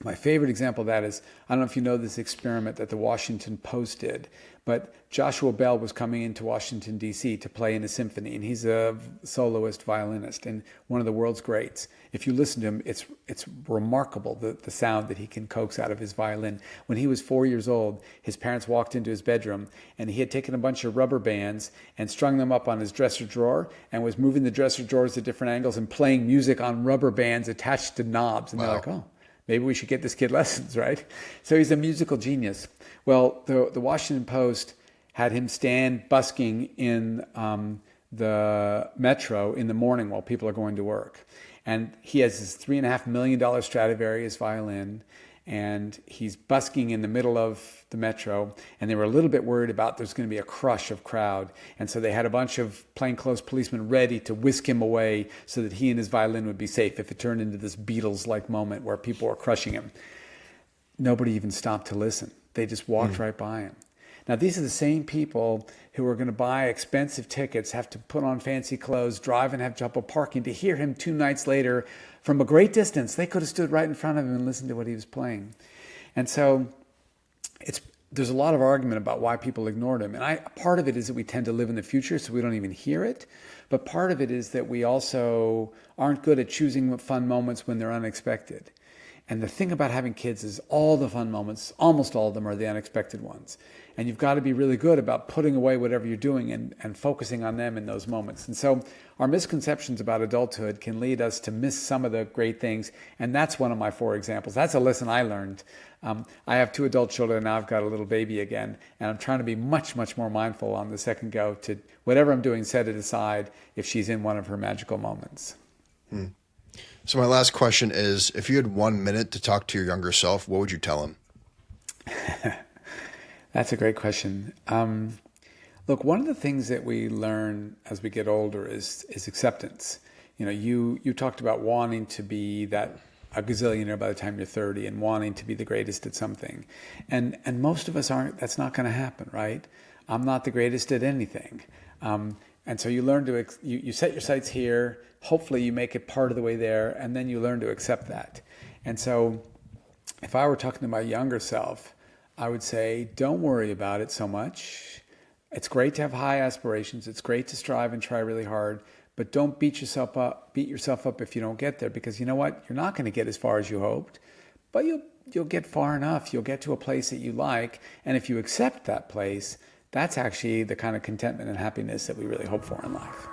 my favorite example of that is, I don't know if you know this experiment that the Washington Post did, but Joshua Bell was coming into Washington, D.C. to play in a symphony, and he's a soloist violinist and one of the world's greats. If you listen to him, it's remarkable, the sound that he can coax out of his violin. When he was 4 years old, his parents walked into his bedroom, and he had taken a bunch of rubber bands and strung them up on his dresser drawer and was moving the dresser drawers at different angles and playing music on rubber bands attached to knobs. And They're like, oh, maybe we should get this kid lessons, right? So he's a musical genius. Well, the Washington Post had him stand busking in the metro in the morning while people are going to work. And he has his $3.5 million Stradivarius violin, and he's busking in the middle of the metro, and they were a little bit worried about there's going to be a crush of crowd. And so they had a bunch of plainclothes policemen ready to whisk him away so that he and his violin would be safe if it turned into this Beatles-like moment where people were crushing him. Nobody even stopped to listen. They just walked right by him. Now, these are the same people who are going to buy expensive tickets, have to put on fancy clothes, drive and have trouble parking to hear him 2 nights later from a great distance. They could have stood right in front of him and listened to what he was playing. And so there's a lot of argument about why people ignored him. And part of it is that we tend to live in the future, so we don't even hear it. But part of it is that we also aren't good at choosing fun moments when they're unexpected. And the thing about having kids is all the fun moments, almost all of them are the unexpected ones. And you've got to be really good about putting away whatever you're doing and focusing on them in those moments. And so our misconceptions about adulthood can lead us to miss some of the great things. And that's one of my 4 examples. That's a lesson I learned. I have 2 adult children, and now I've got a little baby again. And I'm trying to be much, much more mindful on the second go to whatever I'm doing, set it aside if she's in one of her magical moments. So my last question is, if you had 1 minute to talk to your younger self, what would you tell him? That's a great question. Look, one of the things that we learn as we get older is acceptance. You know, you talked about wanting to be a gazillionaire by the time you're 30 and wanting to be the greatest at something. And most of us aren't. That's not going to happen, right? I'm not the greatest at anything. And so you learn to, you set your sights here. Hopefully you make it part of the way there, and then you learn to accept that. And so if I were talking to my younger self, I would say, don't worry about it so much. It's great to have high aspirations. It's great to strive and try really hard, but don't beat yourself up if you don't get there, because you know what? You're not going to get as far as you hoped, but you'll get far enough. You'll get to a place that you like. And if you accept that place, that's actually the kind of contentment and happiness that we really hope for in life.